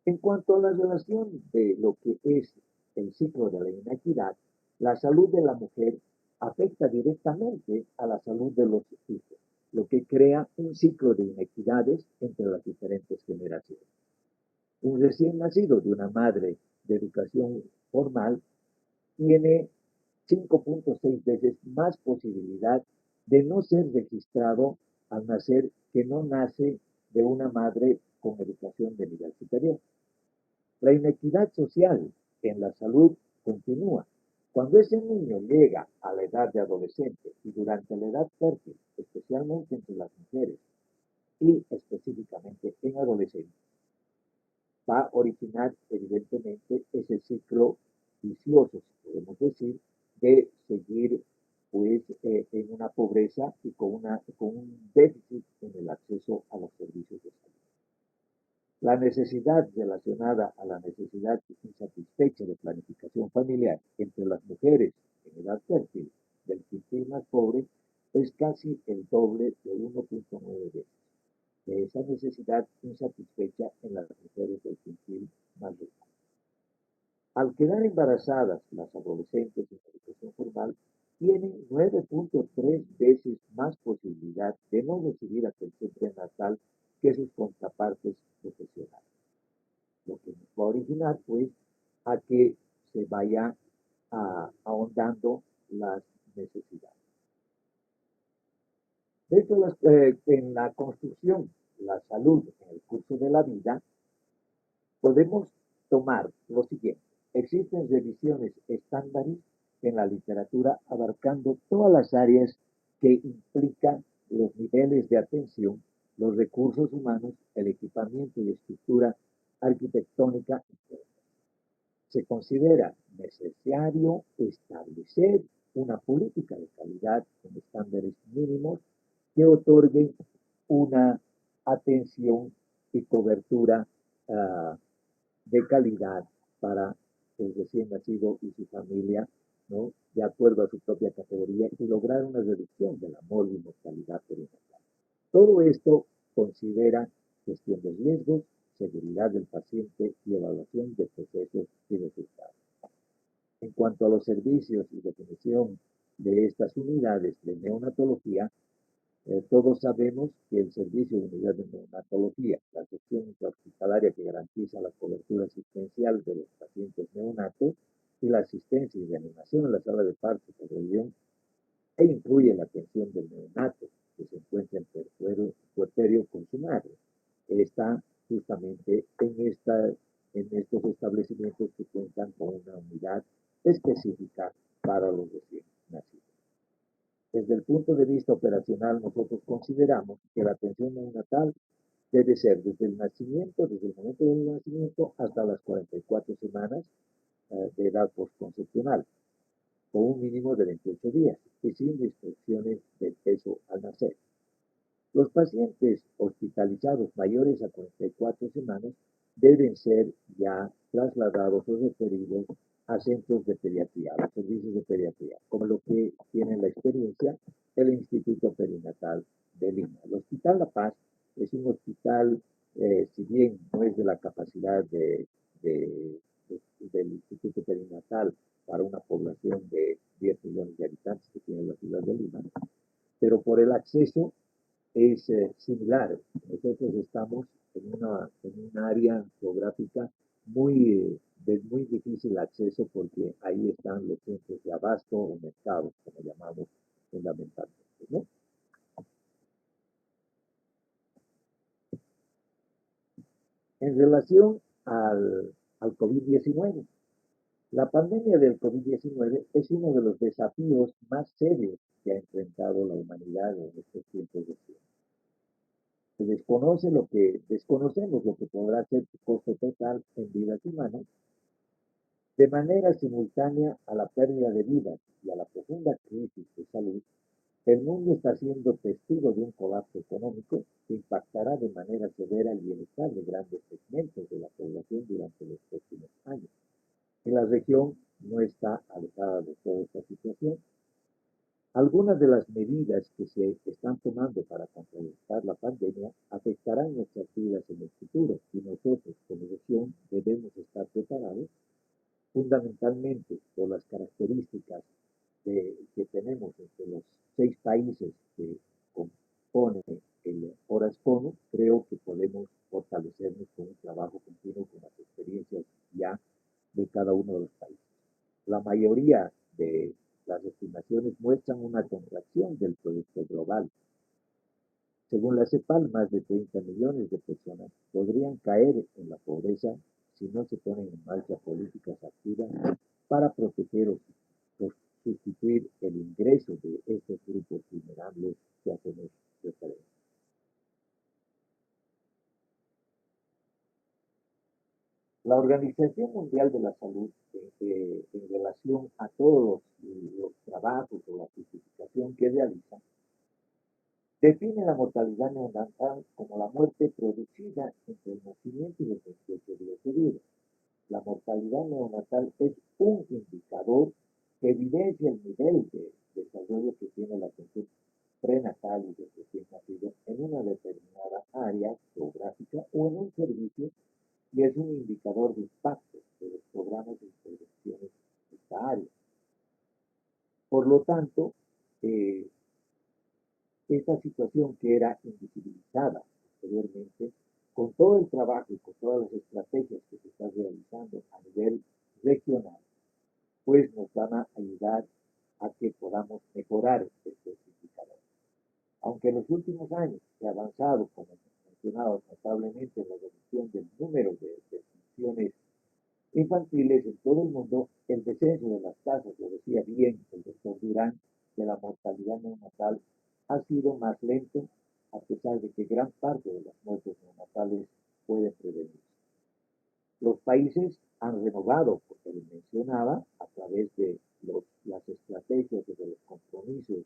En cuanto a la relación de lo que es el ciclo de la inequidad, la salud de la mujer afecta directamente a la salud de los hijos, lo que crea un ciclo de inequidades entre las diferentes generaciones. Un recién nacido de una madre de educación formal tiene 5.6 veces más posibilidad de no ser registrado al nacer que no nace de una madre con educación de nivel superior. La inequidad social en la salud continúa. Cuando ese niño llega a la edad de adolescente y durante la edad fértil, especialmente entre las mujeres y específicamente en adolescencia, va a originar evidentemente ese ciclo vicioso, si podemos decir, de seguir en una pobreza y con un déficit en el acceso a los servicios de salud. La necesidad relacionada a la necesidad insatisfecha de planificación familiar entre las mujeres en edad fértil del quintil más pobre es casi el doble de 1.9 veces de esa necesidad insatisfecha en las mujeres del quintil más rico. Al quedar embarazadas, las adolescentes en educación formal tienen 9.3 veces más posibilidad de no recibir atención prenatal que sus contrapartes profesionales, lo que va a originar a que se vaya ahondando las necesidades. De hecho, en la construcción, la salud en el curso de la vida, podemos tomar lo siguiente. Existen revisiones estándares en la literatura abarcando todas las áreas que implican los niveles de atención, los recursos humanos, el equipamiento y estructura arquitectónica. Se considera necesario establecer una política de calidad con estándares mínimos que otorguen una atención y cobertura de calidad para el recién nacido y su familia, ¿no? De acuerdo a su propia categoría y lograr una reducción de la mortalidad perinatal. Todo esto considera gestión de riesgos, seguridad del paciente y evaluación de procesos y resultados. En cuanto a los servicios y definición de estas unidades de neonatología, todos sabemos que el servicio de unidad de neonatología, la sección intrahospitalaria que garantiza la cobertura asistencial de los pacientes neonatos y la asistencia y reanimación en la sala de parto por región, e incluye la atención del neonato que se encuentra en puerperio con su madre. Está justamente en estos establecimientos que cuentan con una unidad específica para los recién nacidos. Desde el punto de vista operacional, nosotros consideramos que la atención neonatal debe ser desde el nacimiento, desde el momento del nacimiento hasta las 44 semanas de edad postconcepcional, con un mínimo de 28 días y sin restricciones del peso al nacer. Los pacientes hospitalizados mayores a 44 semanas deben ser ya trasladados o referidos a centros de pediatría, a los servicios de pediatría, como lo que tiene la experiencia el Instituto Perinatal de Lima. El Hospital La Paz es un hospital, si bien no es de la capacidad del Instituto Perinatal para una población de 10 millones de habitantes que tiene la ciudad de Lima, pero por el acceso es similar. Nosotros estamos en un área geográfica de muy difícil acceso porque ahí están los centros de abasto o mercados, como llamamos fundamentalmente, ¿no? En relación al COVID-19, la pandemia del COVID-19 es uno de los desafíos más serios que ha enfrentado la humanidad en estos tiempos de ciencia. Desconocemos lo que podrá ser su costo total en vidas humanas, de manera simultánea a la pérdida de vidas y a la profunda crisis de salud. El mundo está siendo testigo de un colapso económico que impactará de manera severa el bienestar de grandes segmentos de la población durante los próximos años. Y la región no está alejada de toda esta situación. Algunas de las medidas que se están tomando para contrarrestar la pandemia afectarán nuestras vidas en el futuro y nosotros como región debemos estar preparados fundamentalmente por las características que tenemos entre los 6 países que componen el Horas Cono. Creo que podemos fortalecernos con un trabajo continuo con las experiencias ya de cada uno de los países. La mayoría de las estimaciones muestran una contracción del producto global. Según la CEPAL, más de 30 millones de personas podrían caer en la pobreza si no se ponen en marcha políticas activas para proteger o sustituir el ingreso de estos grupos vulnerables que hacemos referencia. La Organización Mundial de la Salud, en relación a todos los trabajos o la justificación que realiza, define la mortalidad neonatal como la muerte producida entre el nacimiento y los 28 días de vida. La mortalidad neonatal es un indicador que evidencia el nivel de desarrollo que tiene la atención prenatal y del recién nacido en una determinada área geográfica o en un servicio, y es un indicador de impacto de los programas de intervenciones en esta área. Por lo tanto, esta situación que era invisibilizada anteriormente, con todo el trabajo y con todas las estrategias que se están realizando a nivel regional, pues nos van a ayudar a que podamos mejorar estos indicadores. Aunque en los últimos años se ha avanzado, como mencionado, notablemente en la reducción del número de defunciones infantiles en todo el mundo, el descenso de las tasas, lo decía bien el doctor Durán, de la mortalidad neonatal ha sido más lento, a pesar de que gran parte de las muertes neonatales pueden prevenirse. Los países han renovado, porque les mencionaba, a través de las estrategias y de los compromisos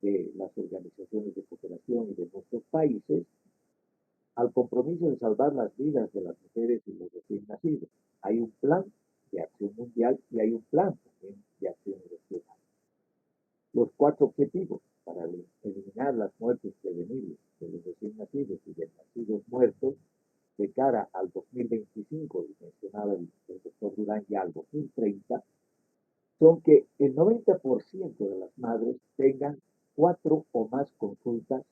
de las organizaciones de cooperación y de nuestros países, al compromiso de salvar las vidas de las mujeres y los recién nacidos. Hay un plan de acción mundial y hay un plan también de acción regional. Los 4 objetivos para eliminar las muertes prevenibles de los recién nacidos y de nacidos muertos de cara al 2025, y mencionaba el doctor Durán, ya al 2030, son que el 90% de las madres tengan 4 o más consultas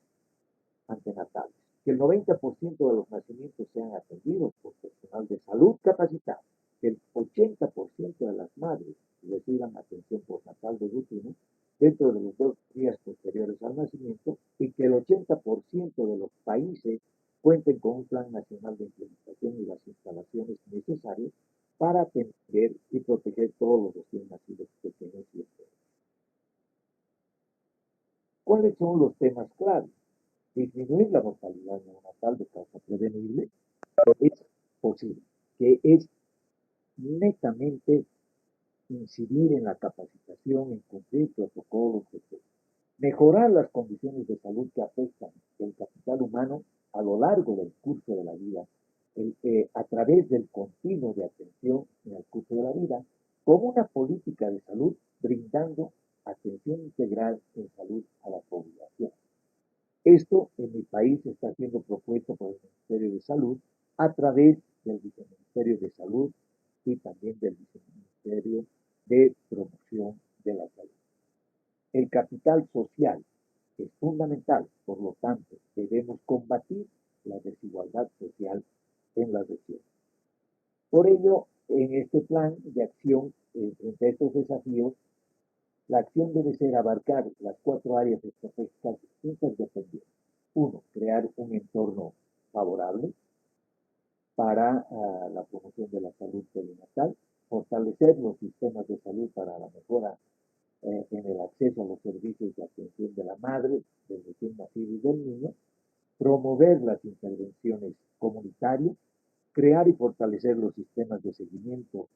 antenatales, que el 90% de los nacimientos sean atendidos por personal de salud capacitado, que el 80% de las madres reciban atención postnatal de rutina dentro de los 2 días posteriores al nacimiento y que el 80% de los países cuenten con un plan nacional de implementación y las instalaciones necesarias para atender y proteger todos los recién nacidos pequeños y enfermos. ¿Cuáles son los temas clave? Disminuir la mortalidad neonatal de causa prevenible es posible, que es netamente incidir en la capacitación, en cumplir protocolos, etc. Mejorar las condiciones de salud que afectan el capital humano a lo largo del curso de la vida, a través del continuo de atención en el curso de la vida, como una política de salud brindando atención integral en salud a la población. Esto en mi país está siendo propuesto por el Ministerio de Salud a través del Viceministerio de Salud y también del Viceministerio de promoción de la salud. El capital social es fundamental, por lo tanto, debemos combatir la desigualdad social en la región. Por ello, en este plan de acción frente a estos desafíos, la acción debe ser abarcar las 4 áreas estratégicas interdependientes. 1. Crear un entorno favorable para la promoción de la salud perinatal, fortalecer los sistemas de salud para la mejora en el acceso a los servicios de atención de la madre, del recién nacido y del niño, promover las intervenciones comunitarias, crear y fortalecer los sistemas de seguimiento,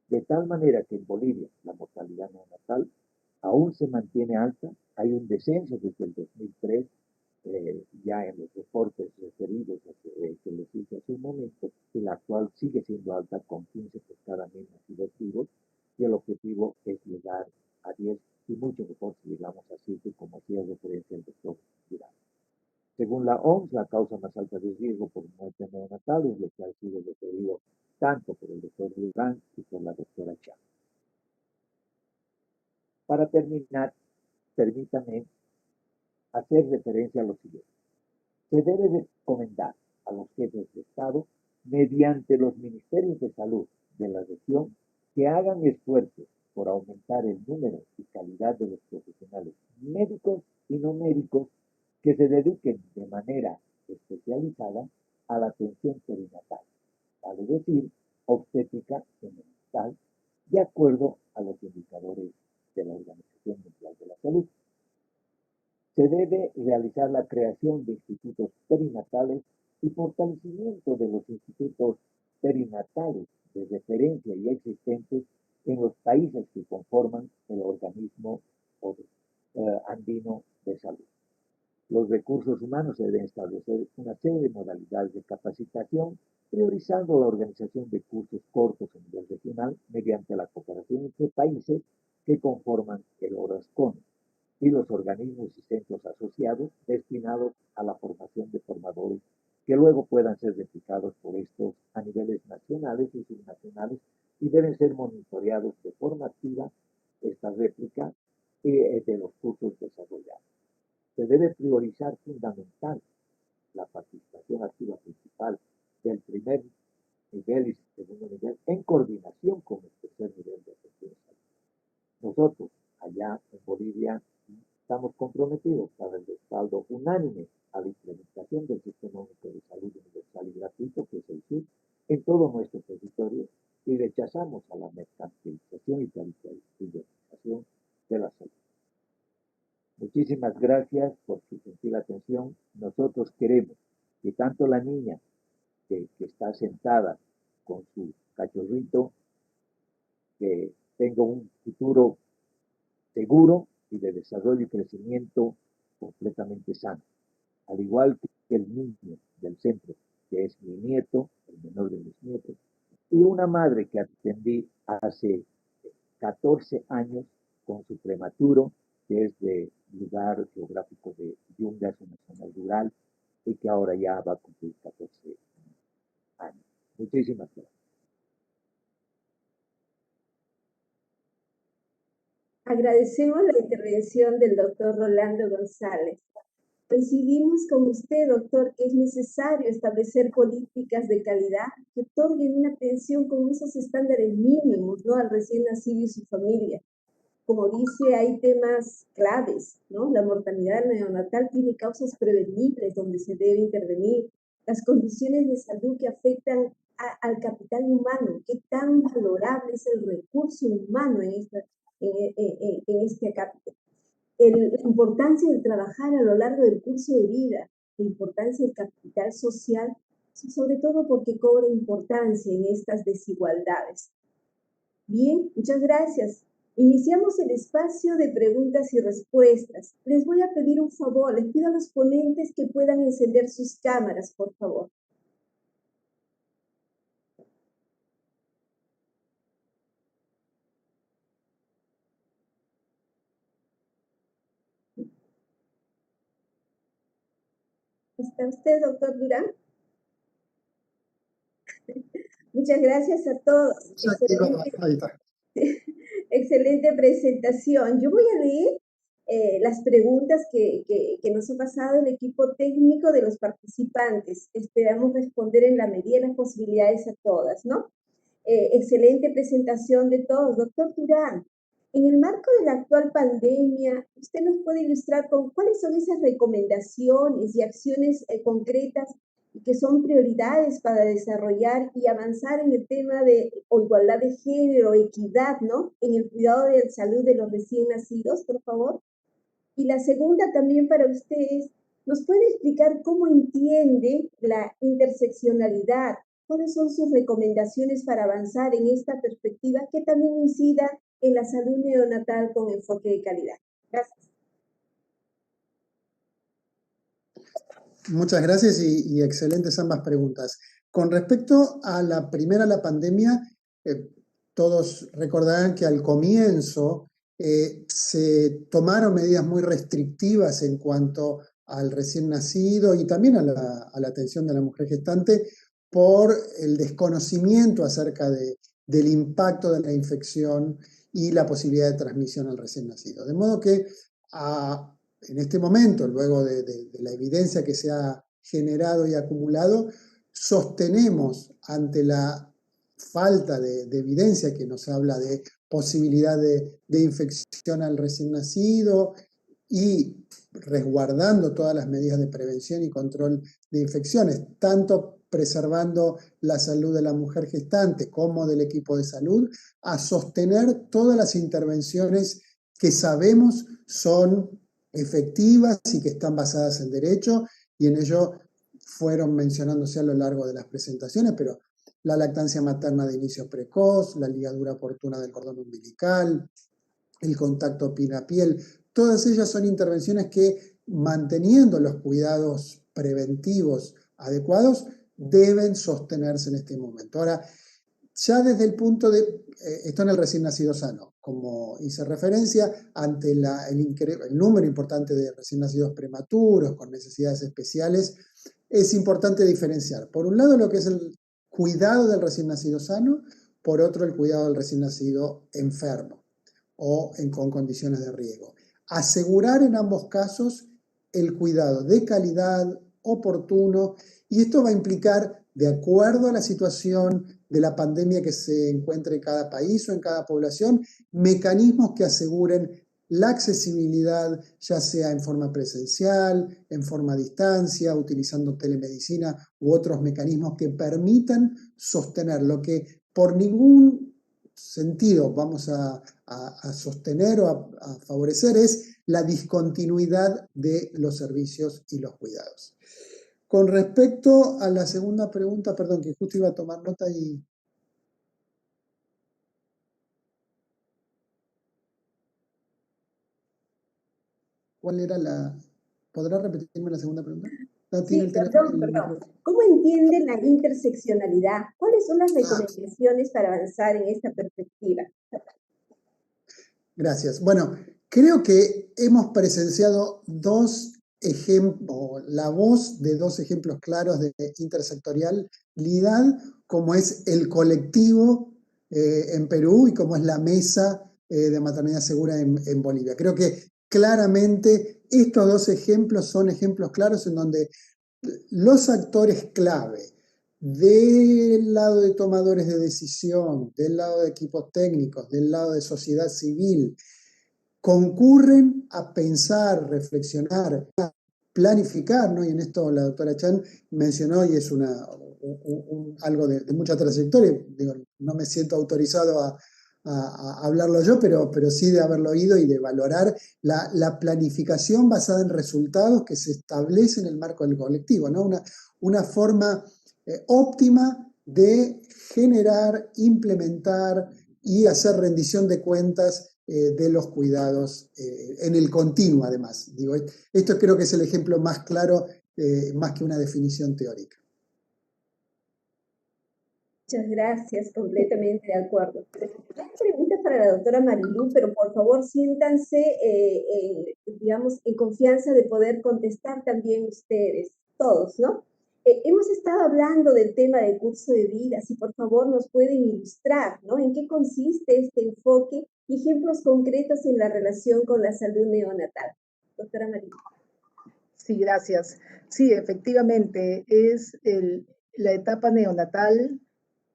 de tal manera que en Bolivia la mortalidad neonatal aún se mantiene alta, hay un descenso desde el 2003, ya en los reportes referidos que les hice hace un momento, y la actual sigue siendo alta con 15 por cada 1000 nacidos vivos, y el objetivo es llegar a 10 y mucho mejor si llegamos a 7, como hacía referencia el doctor Durán. Según la OMS, la causa más alta de riesgo por muerte neonatal es lo que ha sido referido tanto por el doctor Durán y por la doctora Chá. Para terminar, permítame hacer referencia a lo siguiente. Se debe recomendar a los jefes de Estado, mediante los ministerios de salud de la región, que hagan esfuerzos por aumentar el número y calidad de los profesionales médicos y no médicos que se dediquen de manera especializada a la atención perinatal, vale decir, obstétrica y neonatal, de acuerdo a los indicadores de la Organización Mundial de la Salud. Se debe realizar la creación de institutos perinatales y fortalecimiento de los institutos perinatales de referencia y existentes en los países que conforman el organismo andino de salud. Los recursos humanos se deben establecer una serie de modalidades de capacitación, priorizando la organización de cursos cortos a nivel regional mediante la cooperación entre países que conforman el ORASCON y los organismos y centros asociados destinados a la formación de formadores que luego puedan ser replicados por estos a niveles nacionales y subnacionales y deben ser monitoreados de forma activa esta réplica de los cursos desarrollados. Se debe priorizar fundamental la participación activa principal del primer nivel y segundo nivel en coordinación con el tercer nivel de atención. Nosotros, allá en Bolivia, estamos comprometidos para el respaldo unánime a la implementación del Sistema Único de Salud Universal y Gratuito, que es el SUS, en todo nuestro territorio, y rechazamos a la mercantilización y privatización de la salud. Muchísimas gracias por su gentil atención. Nosotros queremos que tanto la niña que está sentada con su cachorrito, que tenga un futuro seguro y de desarrollo y crecimiento completamente sano. Al igual que el niño del centro, que es mi nieto, el menor de mis nietos, y una madre que atendí hace 14 años con su prematuro, que es de lugar geográfico de Yungas, una zona rural, y que ahora ya va a cumplir 14 años. Muchísimas gracias. Agradecemos la intervención del doctor Rolando González. Coincidimos con usted, doctor, que es necesario establecer políticas de calidad que otorguen una atención con esos estándares mínimos, ¿no?, al recién nacido y su familia. Como dice, hay temas claves, ¿no? La mortalidad neonatal tiene causas prevenibles donde se debe intervenir. Las condiciones de salud que afectan al capital humano, qué tan valorable es el recurso humano en este capital. La importancia de trabajar a lo largo del curso de vida, la importancia del capital social, sobre todo porque cobra importancia en estas desigualdades. Bien, muchas gracias. Iniciamos el espacio de preguntas y respuestas. Les voy a pedir un favor, les pido a los ponentes que puedan encender sus cámaras, por favor. ¿Está usted, doctor Durán? Muchas gracias a todos. Ahí está. Excelente presentación. Yo voy a leer las preguntas que nos ha pasado el equipo técnico de los participantes. Esperamos responder en la medida de las posibilidades a todas, ¿no? Excelente presentación de todos. Doctor Turán, en el marco de la actual pandemia, ¿usted nos puede ilustrar con cuáles son esas recomendaciones y acciones concretas que son prioridades para desarrollar y avanzar en el tema de igualdad de género, equidad, ¿no? En el cuidado de la salud de los recién nacidos, por favor? Y la segunda también para ustedes, ¿nos puede explicar cómo entiende la interseccionalidad? ¿Cuáles son sus recomendaciones para avanzar en esta perspectiva que también incida en la salud neonatal con enfoque de calidad? Gracias. Muchas gracias y excelentes ambas preguntas. Con respecto a la primera, la pandemia, todos recordarán que al comienzo se tomaron medidas muy restrictivas en cuanto al recién nacido y también a la atención de la mujer gestante por el desconocimiento acerca del impacto de la infección y la posibilidad de transmisión al recién nacido. De modo que en este momento, luego de la evidencia que se ha generado y acumulado, sostenemos ante la falta de evidencia que nos habla de posibilidad de infección al recién nacido y resguardando todas las medidas de prevención y control de infecciones, tanto preservando la salud de la mujer gestante como del equipo de salud, a sostener todas las intervenciones que sabemos son efectivas y que están basadas en derecho, y en ello fueron mencionándose a lo largo de las presentaciones, pero la lactancia materna de inicio precoz, la ligadura oportuna del cordón umbilical, el contacto piel a piel, todas ellas son intervenciones que, manteniendo los cuidados preventivos adecuados, deben sostenerse en este momento. Ahora, ya desde el punto de, esto en el recién nacido sano, como hice referencia, ante el número importante de recién nacidos prematuros con necesidades especiales, es importante diferenciar, por un lado, lo que es el cuidado del recién nacido sano, por otro, el cuidado del recién nacido enfermo o con condiciones de riesgo. Asegurar en ambos casos el cuidado de calidad, oportuno, y esto va a implicar, de acuerdo a la situación de la pandemia que se encuentre en cada país o en cada población, mecanismos que aseguren la accesibilidad, ya sea en forma presencial, en forma a distancia, utilizando telemedicina u otros mecanismos que permitan sostener lo que por ningún sentido vamos a sostener o a favorecer es la discontinuidad de los servicios y los cuidados. Con respecto a la segunda pregunta, perdón, que justo iba a tomar nota y... ¿Cuál era la...? ¿Podrá repetirme la segunda pregunta? No, Sí, perdón. ¿Cómo entienden la interseccionalidad? ¿Cuáles son las recomendaciones para avanzar en esta perspectiva? Gracias. Bueno, creo que hemos presenciado dos ejemplos, la voz de dos ejemplos claros de intersectorialidad, como es el colectivo en Perú y como es la mesa de maternidad segura en Bolivia. Creo que claramente estos dos ejemplos son ejemplos claros en donde los actores clave del lado de tomadores de decisión, del lado de equipos técnicos, del lado de sociedad civil, concurren a pensar, reflexionar, a planificar, ¿no? Y en esto la doctora Chan mencionó, y es algo de mucha trayectoria, digo, no me siento autorizado a hablarlo yo, pero sí de haberlo oído y de valorar la planificación basada en resultados que se establece en el marco del colectivo, ¿no? Una forma óptima de generar, implementar y hacer rendición de cuentas de los cuidados en el continuo, además. Digo, esto creo que es el ejemplo más claro, más que una definición teórica. Muchas gracias, completamente de acuerdo. Hay preguntas para la doctora Marilú, pero por favor siéntanse, digamos, en confianza de poder contestar también ustedes, todos, ¿no? Hemos estado hablando del tema del curso de vida, si por favor nos pueden ilustrar, ¿no? ¿En qué consiste este enfoque y ejemplos concretos en la relación con la salud neonatal? Doctora María. Sí, gracias. Sí, efectivamente, es la etapa neonatal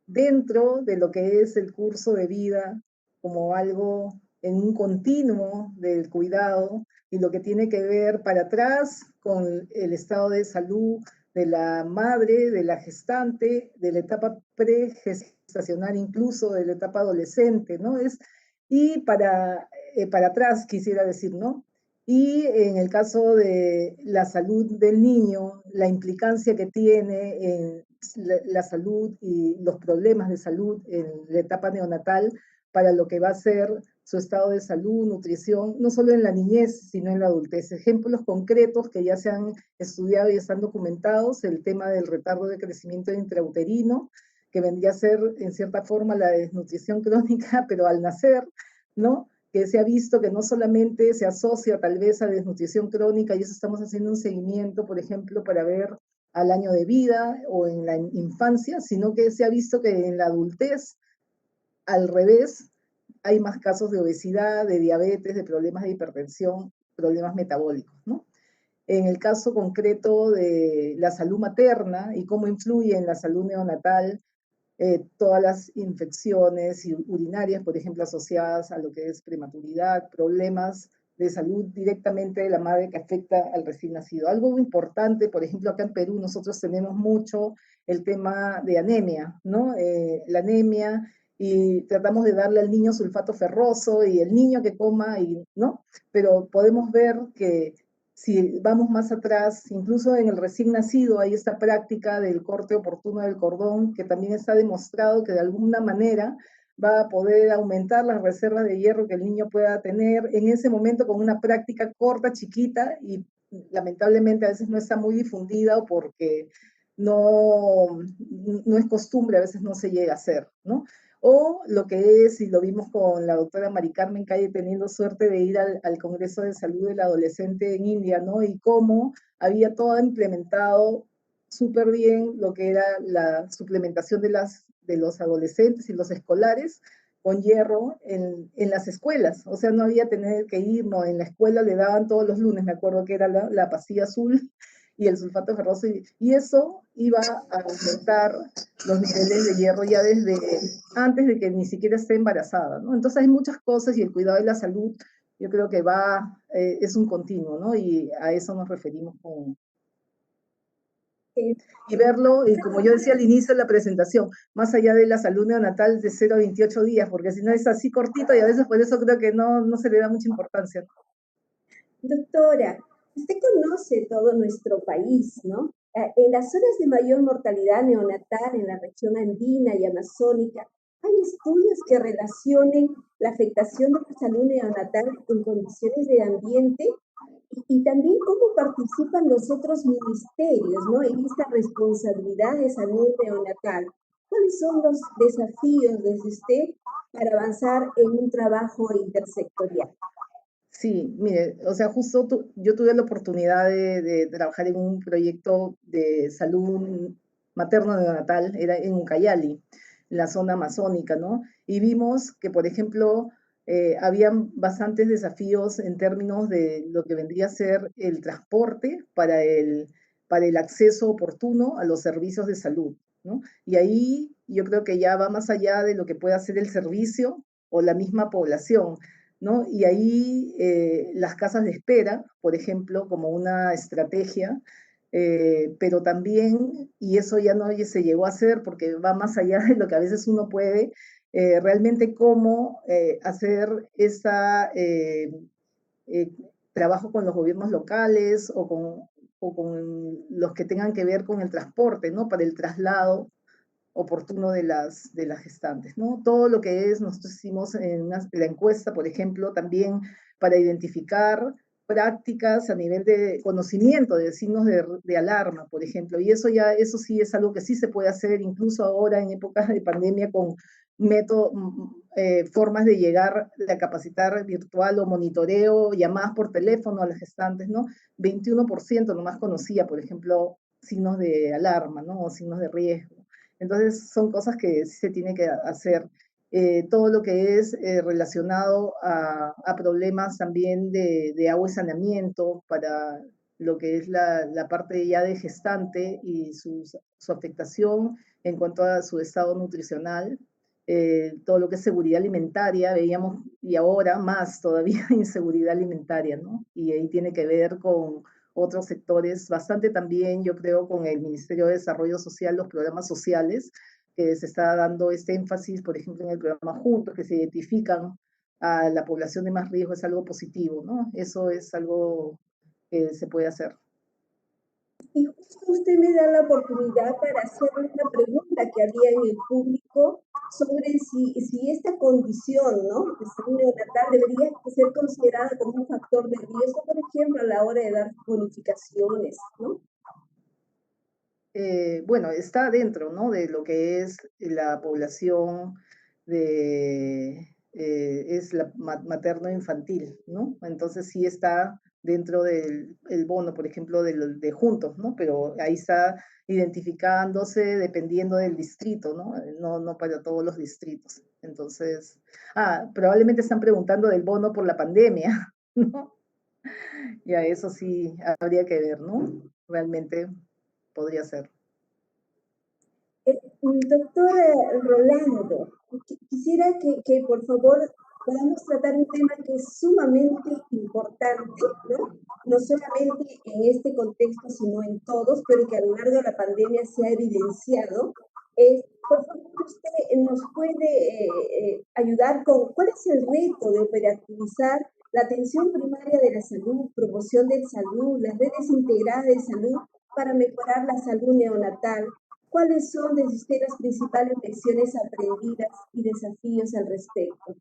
dentro de lo que es el curso de vida como algo en un continuo del cuidado y lo que tiene que ver para atrás con el estado de salud de la madre, de la gestante, de la etapa pregestacional, incluso de la etapa adolescente, ¿no? Y para atrás, quisiera decir, ¿no? Y en el caso de la salud del niño, la implicancia que tiene en la salud y los problemas de salud en la etapa neonatal para lo que va a ser su estado de salud, nutrición, no solo en la niñez, sino en la adultez. Ejemplos concretos que ya se han estudiado y están documentados, el tema del retardo de crecimiento intrauterino, que vendría a ser en cierta forma la desnutrición crónica, pero al nacer, ¿no? Que se ha visto que no solamente se asocia tal vez a desnutrición crónica, y eso estamos haciendo un seguimiento, por ejemplo, para ver al año de vida o en la infancia, sino que se ha visto que en la adultez, al revés, hay más casos de obesidad, de diabetes, de problemas de hipertensión, problemas metabólicos, ¿no? En el caso concreto de la salud materna y cómo influye en la salud neonatal, todas las infecciones urinarias, por ejemplo, asociadas a lo que es prematuridad, problemas de salud directamente de la madre que afecta al recién nacido. Algo importante, por ejemplo, acá en Perú nosotros tenemos mucho el tema de anemia, ¿no? La anemia, y tratamos de darle al niño sulfato ferroso y el niño que coma, ¿no? Pero podemos ver que si vamos más atrás, incluso en el recién nacido hay esta práctica del corte oportuno del cordón, que también está demostrado que de alguna manera va a poder aumentar las reservas de hierro que el niño pueda tener en ese momento con una práctica corta, chiquita, y lamentablemente a veces no está muy difundida o porque no es costumbre, a veces no se llega a hacer, ¿no? O lo que es, y lo vimos con la doctora Mari Carmen Calle teniendo suerte de ir al Congreso de Salud del Adolescente en India, ¿no? Y cómo había todo implementado súper bien lo que era la suplementación de los adolescentes y los escolares con hierro en las escuelas. O sea, no había tener que ir, no, en la escuela le daban todos los lunes, me acuerdo que era la pastilla azul y el sulfato ferroso, y eso iba a aumentar los niveles de hierro ya desde antes de que ni siquiera esté embarazada, ¿no? Entonces hay muchas cosas y el cuidado de la salud yo creo que es un continuo, ¿no? Y a eso nos referimos con... Y verlo, y como yo decía al inicio de la presentación, más allá de la salud neonatal de 0 a 28 días, porque si no es así cortito y a veces por eso creo que no se le da mucha importancia. Doctora, usted conoce todo nuestro país, ¿no? En las zonas de mayor mortalidad neonatal, en la región andina y amazónica, ¿hay estudios que relacionen la afectación de la salud neonatal en condiciones de ambiente? Y también cómo participan los otros ministerios, ¿no? En esta responsabilidad de salud neonatal. ¿Cuáles son los desafíos desde usted para avanzar en un trabajo intersectorial? Sí, mire, o sea, justo yo tuve la oportunidad de trabajar en un proyecto de salud materno-neonatal, era en Ucayali, en la zona amazónica, ¿no? Y vimos que, por ejemplo, habían bastantes desafíos en términos de lo que vendría a ser el transporte para el acceso oportuno a los servicios de salud, ¿no? Y ahí yo creo que ya va más allá de lo que pueda ser el servicio o la misma población, ¿no? Y ahí las casas de espera, por ejemplo, como una estrategia, pero también, y eso ya no se llegó a hacer porque va más allá de lo que a veces uno puede, realmente cómo hacer eh, trabajo con los gobiernos locales o con los que tengan que ver con el transporte, ¿no? Para el traslado oportuno de las gestantes, ¿no? Todo lo que es, nosotros hicimos en la encuesta, por ejemplo, también para identificar prácticas a nivel de conocimiento de signos de alarma, por ejemplo, y eso sí es algo que sí se puede hacer, incluso ahora en épocas de pandemia con formas de llegar, de capacitar virtual o monitoreo, llamadas por teléfono a las gestantes, ¿no? 21% nomás conocía, por ejemplo, signos de alarma, ¿no? O signos de riesgo. Entonces, son cosas que sí se tiene que hacer. Todo lo que es relacionado a problemas también de agua y saneamiento para lo que es la parte ya de gestante y su afectación en cuanto a su estado nutricional, todo lo que es seguridad alimentaria, veíamos, y ahora más todavía inseguridad alimentaria, ¿no? Y ahí tiene que ver con otros sectores, bastante también, yo creo, con el Ministerio de Desarrollo Social, los programas sociales, que se está dando este énfasis, por ejemplo, en el programa Juntos, que se identifican a la población de más riesgo, es algo positivo, ¿no? Eso es algo que se puede hacer. Y justo usted me da la oportunidad para hacerle una pregunta que había en el público sobre si esta condición, ¿no?, de salud neonatal debería ser considerada como un factor de riesgo, por ejemplo, a la hora de dar bonificaciones, ¿no? Bueno, está dentro, ¿no?, de lo que es la población es la materno-infantil, ¿no? Entonces sí está dentro del bono, por ejemplo, de Juntos, ¿no? Pero ahí está identificándose dependiendo del distrito, ¿no? No para todos los distritos. Entonces, probablemente están preguntando del bono por la pandemia, ¿no? Ya eso sí habría que ver, ¿no? Realmente podría ser. Doctor Rolando, quisiera que por favor podamos tratar un tema que es sumamente importante, ¿no? No solamente en este contexto, sino en todos, pero que a lo largo de la pandemia se ha evidenciado. Por favor, usted nos puede ayudar con cuál es el reto de operativizar la atención primaria de la salud, promoción de salud, las redes integradas de salud para mejorar la salud neonatal. ¿Cuáles son, desde usted, las principales lecciones aprendidas y desafíos al respecto?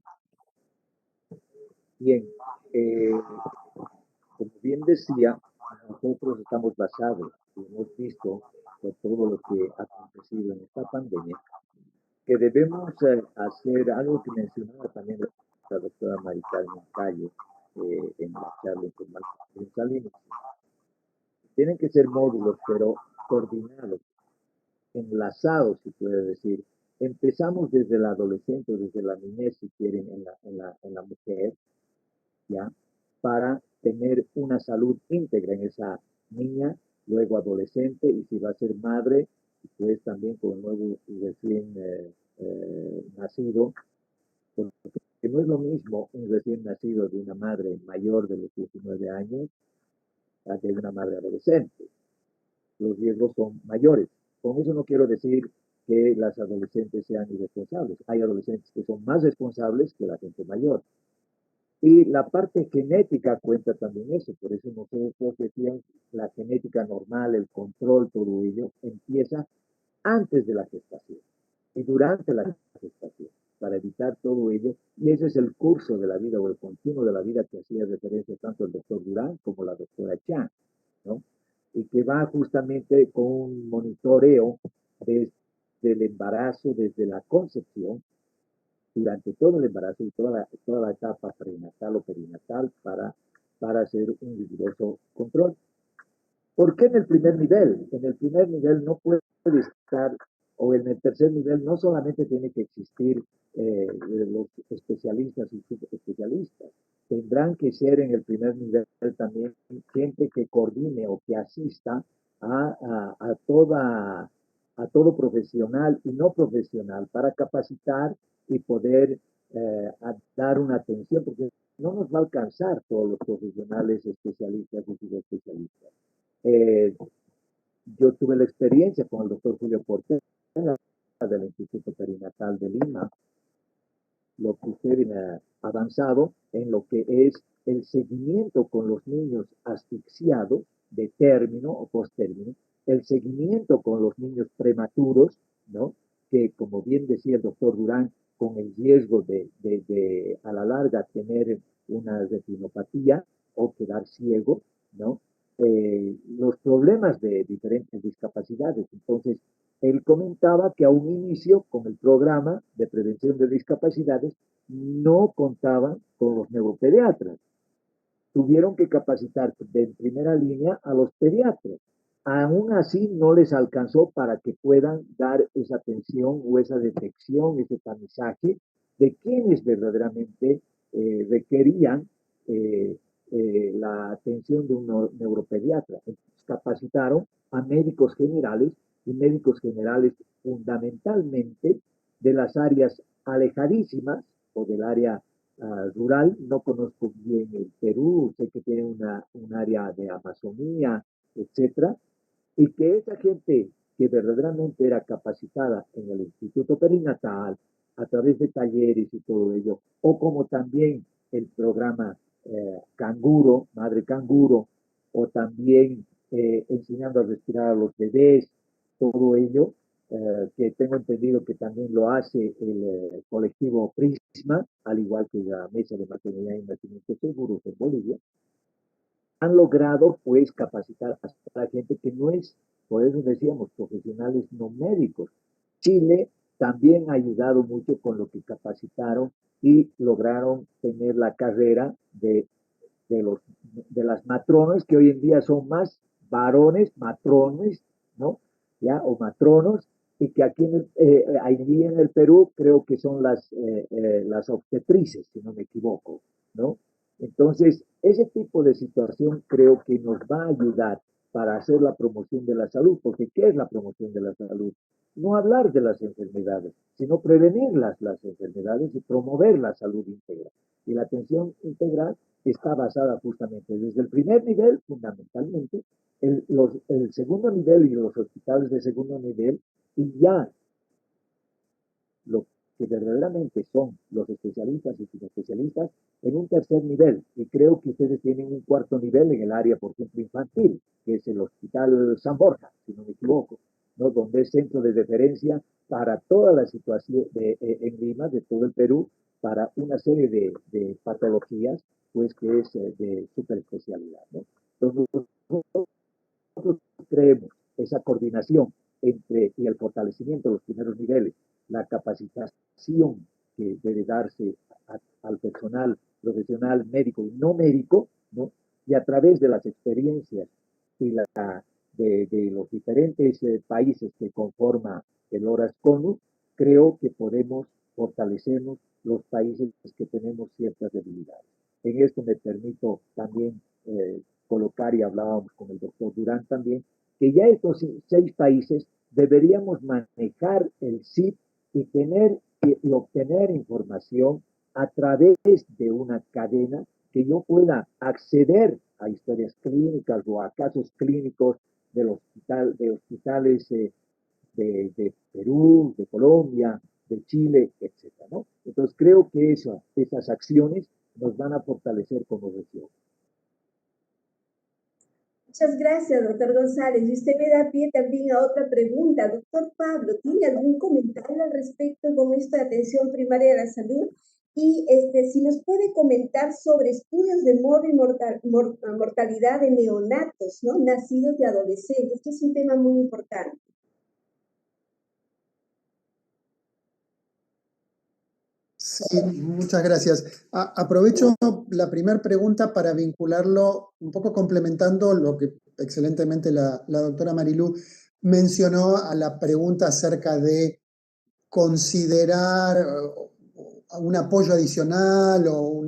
Bien, como bien decía, nosotros estamos basados y hemos visto por todo lo que ha acontecido en esta pandemia, que debemos hacer algo que mencionaba también la doctora Mari Carmen Calle en la charla informal en Salinas. Tienen que ser módulos, pero coordinados, enlazados, si puede decir. Empezamos desde la adolescente, desde la niñez, si quieren, en la mujer, ¿ya? Para tener una salud íntegra en esa niña, luego adolescente, y si va a ser madre, pues también con el nuevo recién nacido, porque no es lo mismo un recién nacido de una madre mayor de los 19 años a de una madre adolescente. Los riesgos son mayores. Con eso no quiero decir que las adolescentes sean irresponsables. Hay adolescentes que son más responsables que la gente mayor. Y la parte genética cuenta también eso, por eso nosotros decíamos la genética normal, el control, todo ello, empieza antes de la gestación y durante la gestación, para evitar todo ello, y ese es el curso de la vida o el continuo de la vida que hacía referencia tanto el doctor Durán como la doctora Chan, ¿no? Y que va justamente con un monitoreo desde el embarazo, desde la concepción, durante todo el embarazo y toda la etapa prenatal o perinatal para hacer un riguroso control. ¿Por qué en el primer nivel? En el primer nivel no puede estar, o en el tercer nivel no solamente tiene que existir los especialistas y subespecialistas, tendrán que ser en el primer nivel también gente que coordine o que asista a todo profesional y no profesional para capacitar y poder dar una atención, porque no nos va a alcanzar todos los profesionales especialistas y subespecialistas. Yo tuve la experiencia con el doctor Julio Portela del Instituto Perinatal de Lima, lo que usted ha avanzado en lo que es el seguimiento con los niños asfixiados de término o postérmino, el seguimiento con los niños prematuros, ¿no? Que como bien decía el doctor Durán, con el riesgo de a la larga tener una retinopatía o quedar ciego, ¿no? Los problemas de diferentes discapacidades. Entonces, él comentaba que a un inicio, con el programa de prevención de discapacidades, no contaban con los neuropediatras. Tuvieron que capacitar de primera línea a los pediatras. Aún así no les alcanzó para que puedan dar esa atención o esa detección, ese tamizaje de quienes verdaderamente requerían eh, la atención de un neuropediatra. Entonces, capacitaron a médicos generales y médicos generales fundamentalmente de las áreas alejadísimas o del área rural. No conozco bien el Perú, sé que tiene un área de Amazonía, etcétera, y que esa gente que verdaderamente era capacitada en el Instituto Perinatal, a través de talleres y todo ello, o como también el programa Canguro, Madre Canguro, o también enseñando a respirar a los bebés, todo ello, que tengo entendido que también lo hace el colectivo Prisma, al igual que la Mesa de Maternidad y Nacimientos Seguros en Bolivia, han logrado pues capacitar a la gente que no es, por eso decíamos, profesionales no médicos. Chile también ha ayudado mucho con lo que capacitaron y lograron tener la carrera de, los, de las matronas, que hoy en día son más varones, matrones, ¿no? ¿Ya? O matronos, y que aquí en el Perú creo que son las obstetrices, si no me equivoco, ¿no? Entonces, ese tipo de situación creo que nos va a ayudar para hacer la promoción de la salud, porque ¿qué es la promoción de la salud? No hablar de las enfermedades, sino prevenir las enfermedades y promover la salud integral. Y la atención integral está basada justamente desde el primer nivel, fundamentalmente, el segundo nivel y los hospitales de segundo nivel, y ya lo que verdaderamente son los especialistas y subespecialistas en un tercer nivel. Y creo que ustedes tienen un cuarto nivel en el área, por ejemplo, infantil, que es el Hospital San Borja, si no me equivoco, ¿no? Donde es centro de referencia para toda la situación en Lima, de todo el Perú, para una serie de patologías, pues que es de super especialidad, ¿no? Entonces, nosotros creemos esa coordinación entre y el fortalecimiento de los primeros niveles, la capacitación que debe darse al personal profesional médico y no médico, ¿no? Y a través de las experiencias y de los diferentes países que conforman el ORAS-CONU, creo que podemos fortalecernos los países que tenemos ciertas debilidades. En esto me permito también colocar, y hablábamos con el doctor Durán también, que ya estos 6 países deberíamos manejar el SIP y tener y obtener información a través de una cadena que yo pueda acceder a historias clínicas o a casos clínicos de hospitales de Perú, de Colombia, de Chile, etcétera, ¿no? Entonces creo que esas acciones nos van a fortalecer como región. Muchas gracias, doctor González. Y usted me da pie también a otra pregunta. Doctor Pablo, ¿tiene algún comentario al respecto con esta atención primaria de la salud? Y si nos puede comentar sobre estudios de mortalidad de neonatos, ¿no? Nacidos de adolescentes, que es un tema muy importante. Sí, muchas gracias. Aprovecho la primera pregunta para vincularlo, un poco complementando lo que excelentemente la doctora Marilú mencionó a la pregunta acerca de considerar un apoyo adicional o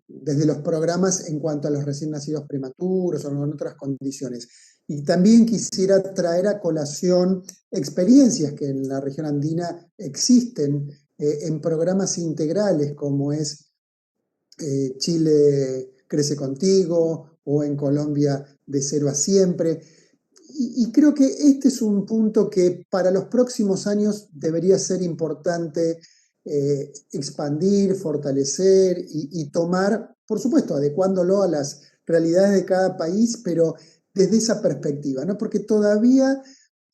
desde los programas en cuanto a los recién nacidos prematuros o en otras condiciones. Y también quisiera traer a colación experiencias que en la región andina existen en programas integrales como es Chile Crece Contigo o en Colombia De Cero a Siempre. Y creo que este es un punto que para los próximos años debería ser importante expandir, fortalecer y tomar, por supuesto, adecuándolo a las realidades de cada país, pero desde esa perspectiva, ¿no? Porque todavía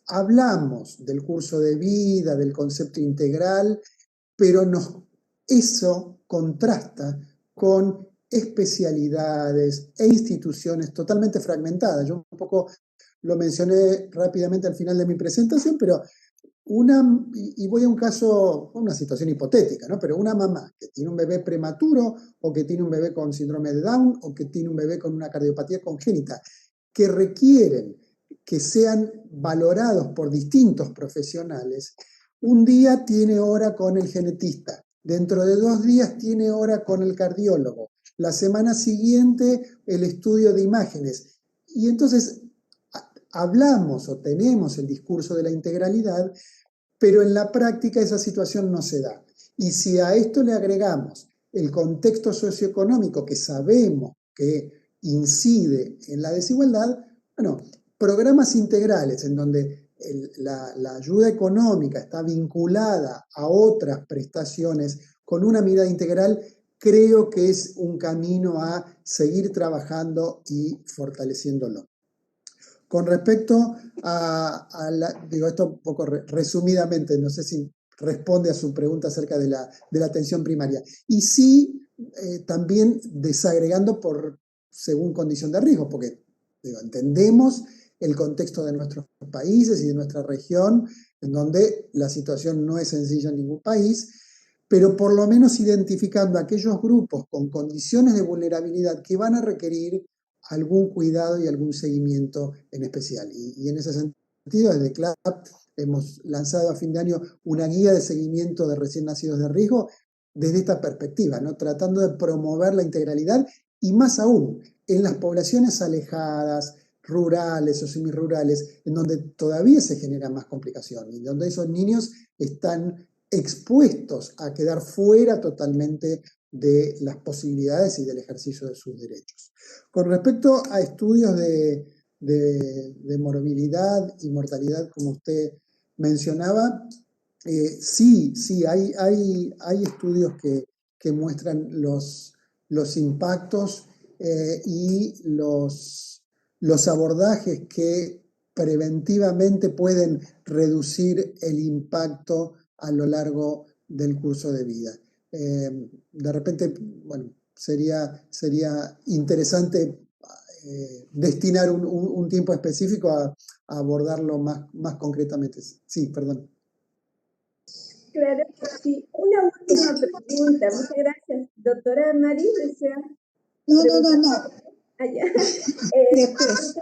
hablamos del curso de vida, del concepto integral, pero eso contrasta con especialidades e instituciones totalmente fragmentadas. Yo un poco lo mencioné rápidamente al final de mi presentación, pero y voy a un caso, una situación hipotética, ¿no? Pero una mamá que tiene un bebé prematuro o que tiene un bebé con síndrome de Down o que tiene un bebé con una cardiopatía congénita, que requieren que sean valorados por distintos profesionales. Un día tiene hora con el genetista, dentro de 2 días tiene hora con el cardiólogo, la semana siguiente el estudio de imágenes. Y entonces hablamos o tenemos el discurso de la integralidad, pero en la práctica esa situación no se da. Y si a esto le agregamos el contexto socioeconómico que sabemos que incide en la desigualdad, bueno, programas integrales en donde la ayuda económica está vinculada a otras prestaciones con una mirada integral, creo que es un camino a seguir trabajando y fortaleciéndolo. Con respecto digo esto un poco resumidamente, no sé si responde a su pregunta acerca de la atención primaria. Y sí, también desagregando según condición de riesgo, porque digo, entendemos el contexto de nuestros países y de nuestra región, en donde la situación no es sencilla en ningún país, pero por lo menos identificando aquellos grupos con condiciones de vulnerabilidad que van a requerir algún cuidado y algún seguimiento en especial. Y en ese sentido, desde CLAP hemos lanzado a fin de año una guía de seguimiento de recién nacidos de riesgo desde esta perspectiva, ¿no? Tratando de promover la integralidad y más aún en las poblaciones alejadas, rurales o semirurales, en donde todavía se genera más complicación y donde esos niños están expuestos a quedar fuera totalmente de las posibilidades y del ejercicio de sus derechos. Con respecto a estudios de morbilidad y mortalidad, como usted mencionaba, sí, hay estudios que muestran los impactos y los abordajes que preventivamente pueden reducir el impacto a lo largo del curso de vida. De repente, bueno, sería interesante destinar un tiempo específico a abordarlo más concretamente. Sí, perdón. Claro, sí. Una última pregunta. Muchas gracias. Doctora Mari, ¿desea? No. Allá. Después.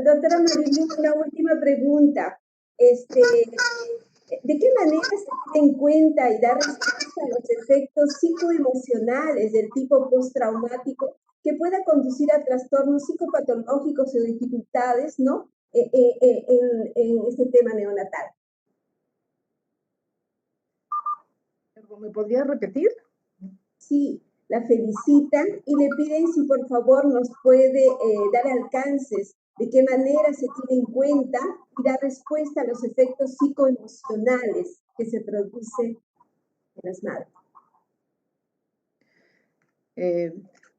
Doctora Marilu, una última pregunta. ¿De qué manera se tiene en cuenta y da respuesta a los efectos psicoemocionales del tipo postraumático que pueda conducir a trastornos psicopatológicos o dificultades, ¿no? En este tema neonatal? ¿Me podría repetir? Sí, la felicitan y le piden si por favor nos puede dar alcances de qué manera se tiene en cuenta y dar respuesta a los efectos psicoemocionales que se producen en las madres.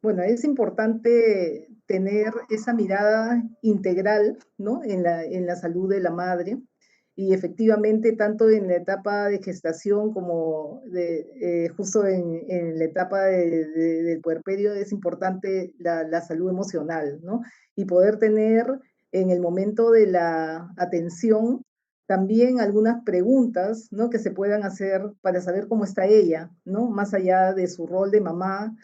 Bueno, es importante tener esa mirada integral, ¿no? en la salud de la madre. Y efectivamente, tanto en la etapa de gestación como justo en la etapa del puerperio, es importante la salud emocional, ¿no? Y poder tener en el momento de la atención también algunas preguntas, ¿no? Que se puedan hacer para saber cómo está ella, ¿no? Más allá de su rol de mamá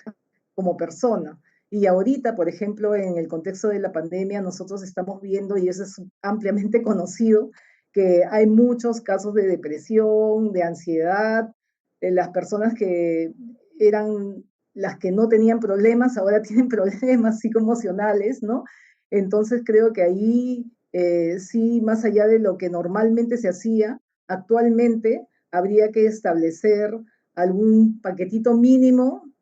como persona. Y ahorita, por ejemplo, en el contexto de la pandemia, nosotros estamos viendo, y eso es ampliamente conocido, que hay muchos casos de depresión, de ansiedad, las personas que eran las que no tenían problemas, ahora tienen problemas psicoemocionales, ¿no? Entonces creo que ahí sí, más allá de lo que normalmente se hacía, actualmente habría que establecer algún paquetito mínimo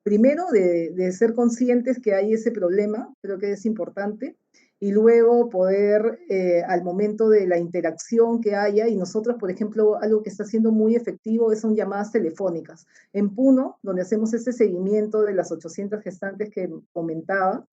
primero de ser conscientes que hay ese problema, creo que es importante, y luego poder, al momento de la interacción que haya, y nosotros, por ejemplo, algo que está siendo muy efectivo son llamadas telefónicas. En Puno, donde hacemos ese seguimiento de las 800 gestantes que comentaba,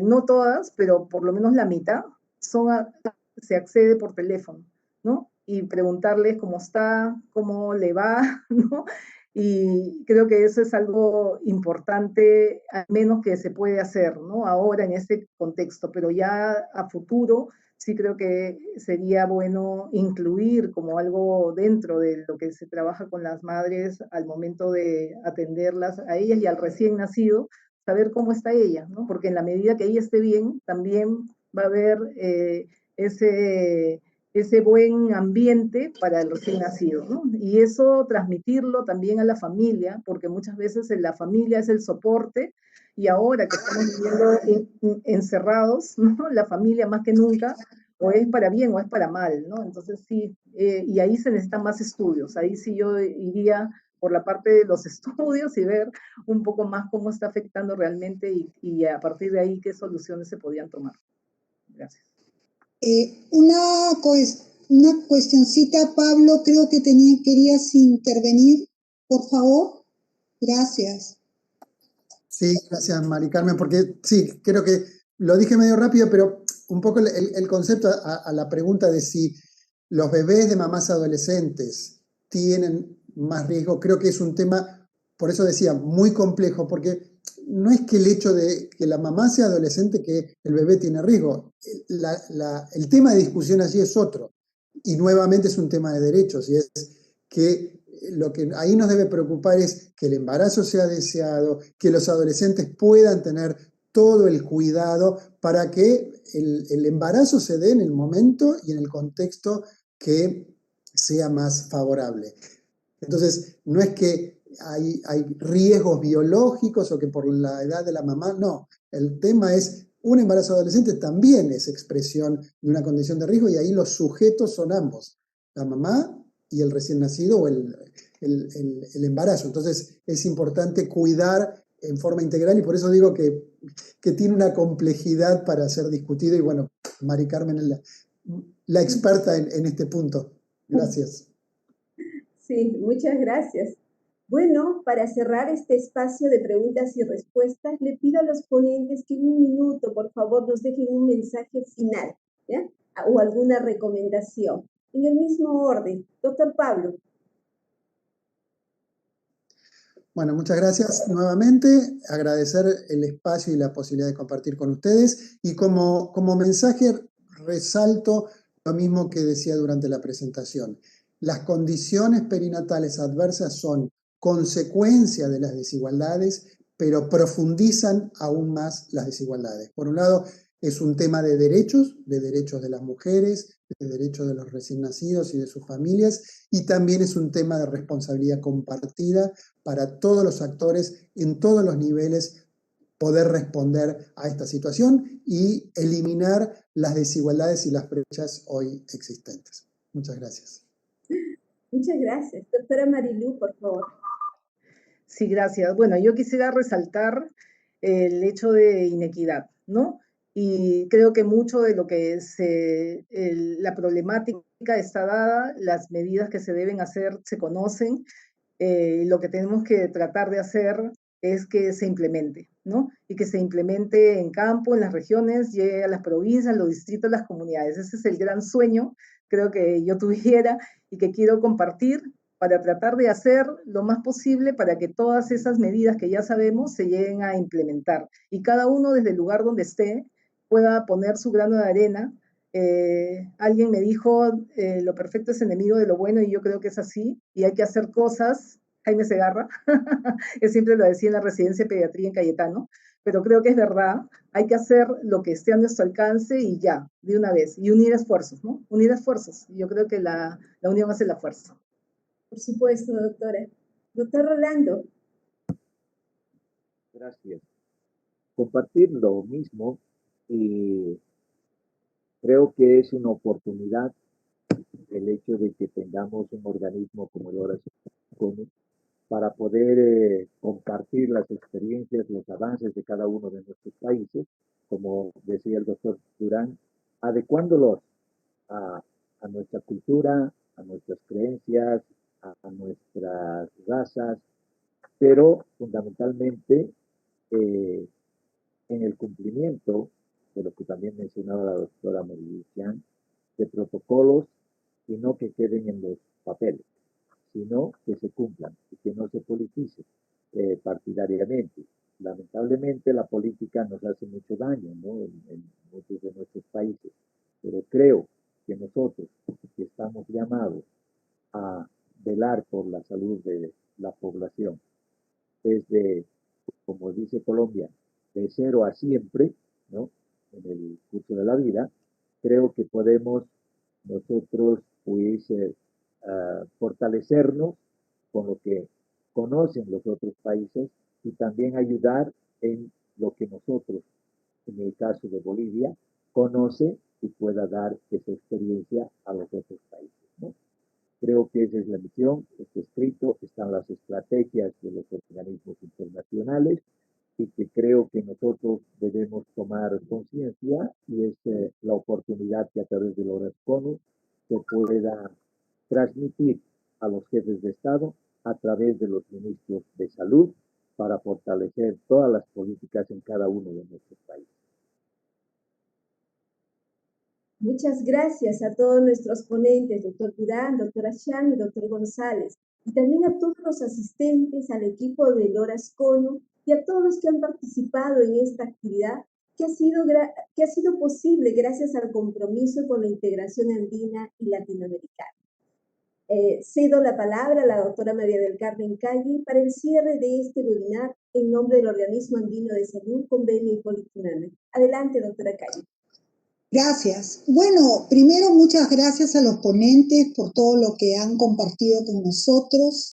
no todas, pero por lo menos la mitad, se accede por teléfono, ¿no? Y preguntarles cómo está, cómo le va, ¿no? Y creo que eso es algo importante, al menos que se puede hacer, ¿no? Ahora en este contexto, pero ya a futuro sí creo que sería bueno incluir como algo dentro de lo que se trabaja con las madres al momento de atenderlas a ellas y al recién nacido, saber cómo está ella, ¿no? Porque en la medida que ella esté bien, también va a haber ese buen ambiente para el recién nacido, ¿no? Y eso transmitirlo también a la familia, porque muchas veces la familia es el soporte, y ahora que estamos viviendo encerrados, ¿no? La familia más que nunca, o es para bien o es para mal, ¿no? Entonces sí, y ahí se necesitan más estudios, ahí sí yo iría por la parte de los estudios y ver un poco más cómo está afectando realmente y a partir de ahí qué soluciones se podían tomar. Gracias. Una cuestioncita, Pablo, creo que querías intervenir, por favor. Gracias. Sí, gracias, Mari Carmen, porque sí, creo que lo dije medio rápido, pero un poco el concepto a la pregunta de si los bebés de mamás adolescentes tienen más riesgo, creo que es un tema, por eso decía, muy complejo, porque no es que el hecho de que la mamá sea adolescente que el bebé tiene riesgo. El tema de discusión allí es otro, y nuevamente es un tema de derechos, y es que lo que ahí nos debe preocupar es que el embarazo sea deseado, que los adolescentes puedan tener todo el cuidado para que el embarazo se dé en el momento y en el contexto que sea más favorable. Entonces, no es que hay riesgos biológicos o que por la edad de la mamá, no. El tema es, un embarazo adolescente también es expresión de una condición de riesgo y ahí los sujetos son ambos, la mamá y el recién nacido o el embarazo. Entonces, es importante cuidar en forma integral y por eso digo que tiene una complejidad para ser discutido y bueno, Mari Carmen es la experta en este punto. Gracias. Sí, muchas gracias. Bueno, para cerrar este espacio de preguntas y respuestas, le pido a los ponentes que en un minuto, por favor, nos dejen un mensaje final, ¿ya? O alguna recomendación. En el mismo orden. Doctor Pablo. Bueno, muchas gracias nuevamente. Agradecer el espacio y la posibilidad de compartir con ustedes. Y como mensaje resalto lo mismo que decía durante la presentación. Las condiciones perinatales adversas son consecuencia de las desigualdades, pero profundizan aún más las desigualdades. Por un lado, es un tema de derechos de las mujeres, de derechos de los recién nacidos y de sus familias, y también es un tema de responsabilidad compartida para todos los actores en todos los niveles poder responder a esta situación y eliminar las desigualdades y las brechas hoy existentes. Muchas gracias. Muchas gracias. Doctora Marilú, por favor. Sí, gracias. Bueno, yo quisiera resaltar el hecho de inequidad, ¿no? Y creo que mucho de lo que es la problemática está dada, las medidas que se deben hacer se conocen, lo que tenemos que tratar de hacer es que se implemente, ¿no? Y que se implemente en campo, en las regiones, llegue a las provincias, los distritos, las comunidades. Ese es el gran sueño, creo que yo tuviera y que quiero compartir para tratar de hacer lo más posible para que todas esas medidas que ya sabemos se lleguen a implementar y cada uno desde el lugar donde esté pueda poner su grano de arena. Alguien me dijo, lo perfecto es enemigo de lo bueno, y yo creo que es así, y hay que hacer cosas, Jaime Segarra, que siempre lo decía en la residencia de pediatría en Cayetano, pero creo que es verdad, hay que hacer lo que esté a nuestro alcance y ya, de una vez, y unir esfuerzos, ¿no? Unir esfuerzos, yo creo que la unión hace la fuerza. Por supuesto, doctora. Doctor Rolando. Gracias. Compartir lo mismo y creo que es una oportunidad el hecho de que tengamos un organismo como el Oración Común para poder compartir las experiencias, los avances de cada uno de nuestros países, como decía el doctor Durán, adecuándolos a nuestra cultura, a nuestras creencias, a nuestras razas, pero fundamentalmente eh, en el cumplimiento de lo que también mencionaba la doctora Marilician, de protocolos y no que queden en los papeles, sino que se cumplan y que no se politice partidariamente. Lamentablemente la política nos hace mucho daño, ¿no? En muchos de nuestros países, pero creo que nosotros que estamos llamados a velar por la salud de la población desde, como dice Colombia, de cero a siempre, ¿no? en el curso de la vida, creo que podemos nosotros pues fortalecernos con lo que conocen los otros países y también ayudar en lo que nosotros, en el caso de Bolivia, conoce y pueda dar esa experiencia a los otros países, ¿no? Creo que esa es la misión, está escrito, están las estrategias de los organismos internacionales y que creo que nosotros debemos tomar conciencia y es la oportunidad que a través de los ONU se pueda transmitir a los jefes de Estado a través de los ministros de salud para fortalecer todas las políticas en cada uno de nuestros países. Muchas gracias a todos nuestros ponentes, doctor Durán, doctora Chan y doctor González, y también a todos los asistentes, al equipo del Horas CONU y a todos los que han participado en esta actividad que ha sido posible gracias al compromiso con la integración andina y latinoamericana. Cedo la palabra a la doctora María del Carmen Calle para el cierre de este webinar en nombre del Organismo Andino de Salud, Convenio Hipólito Unanue. Adelante, doctora Calle. Gracias. Bueno, primero muchas gracias a los ponentes por todo lo que han compartido con nosotros.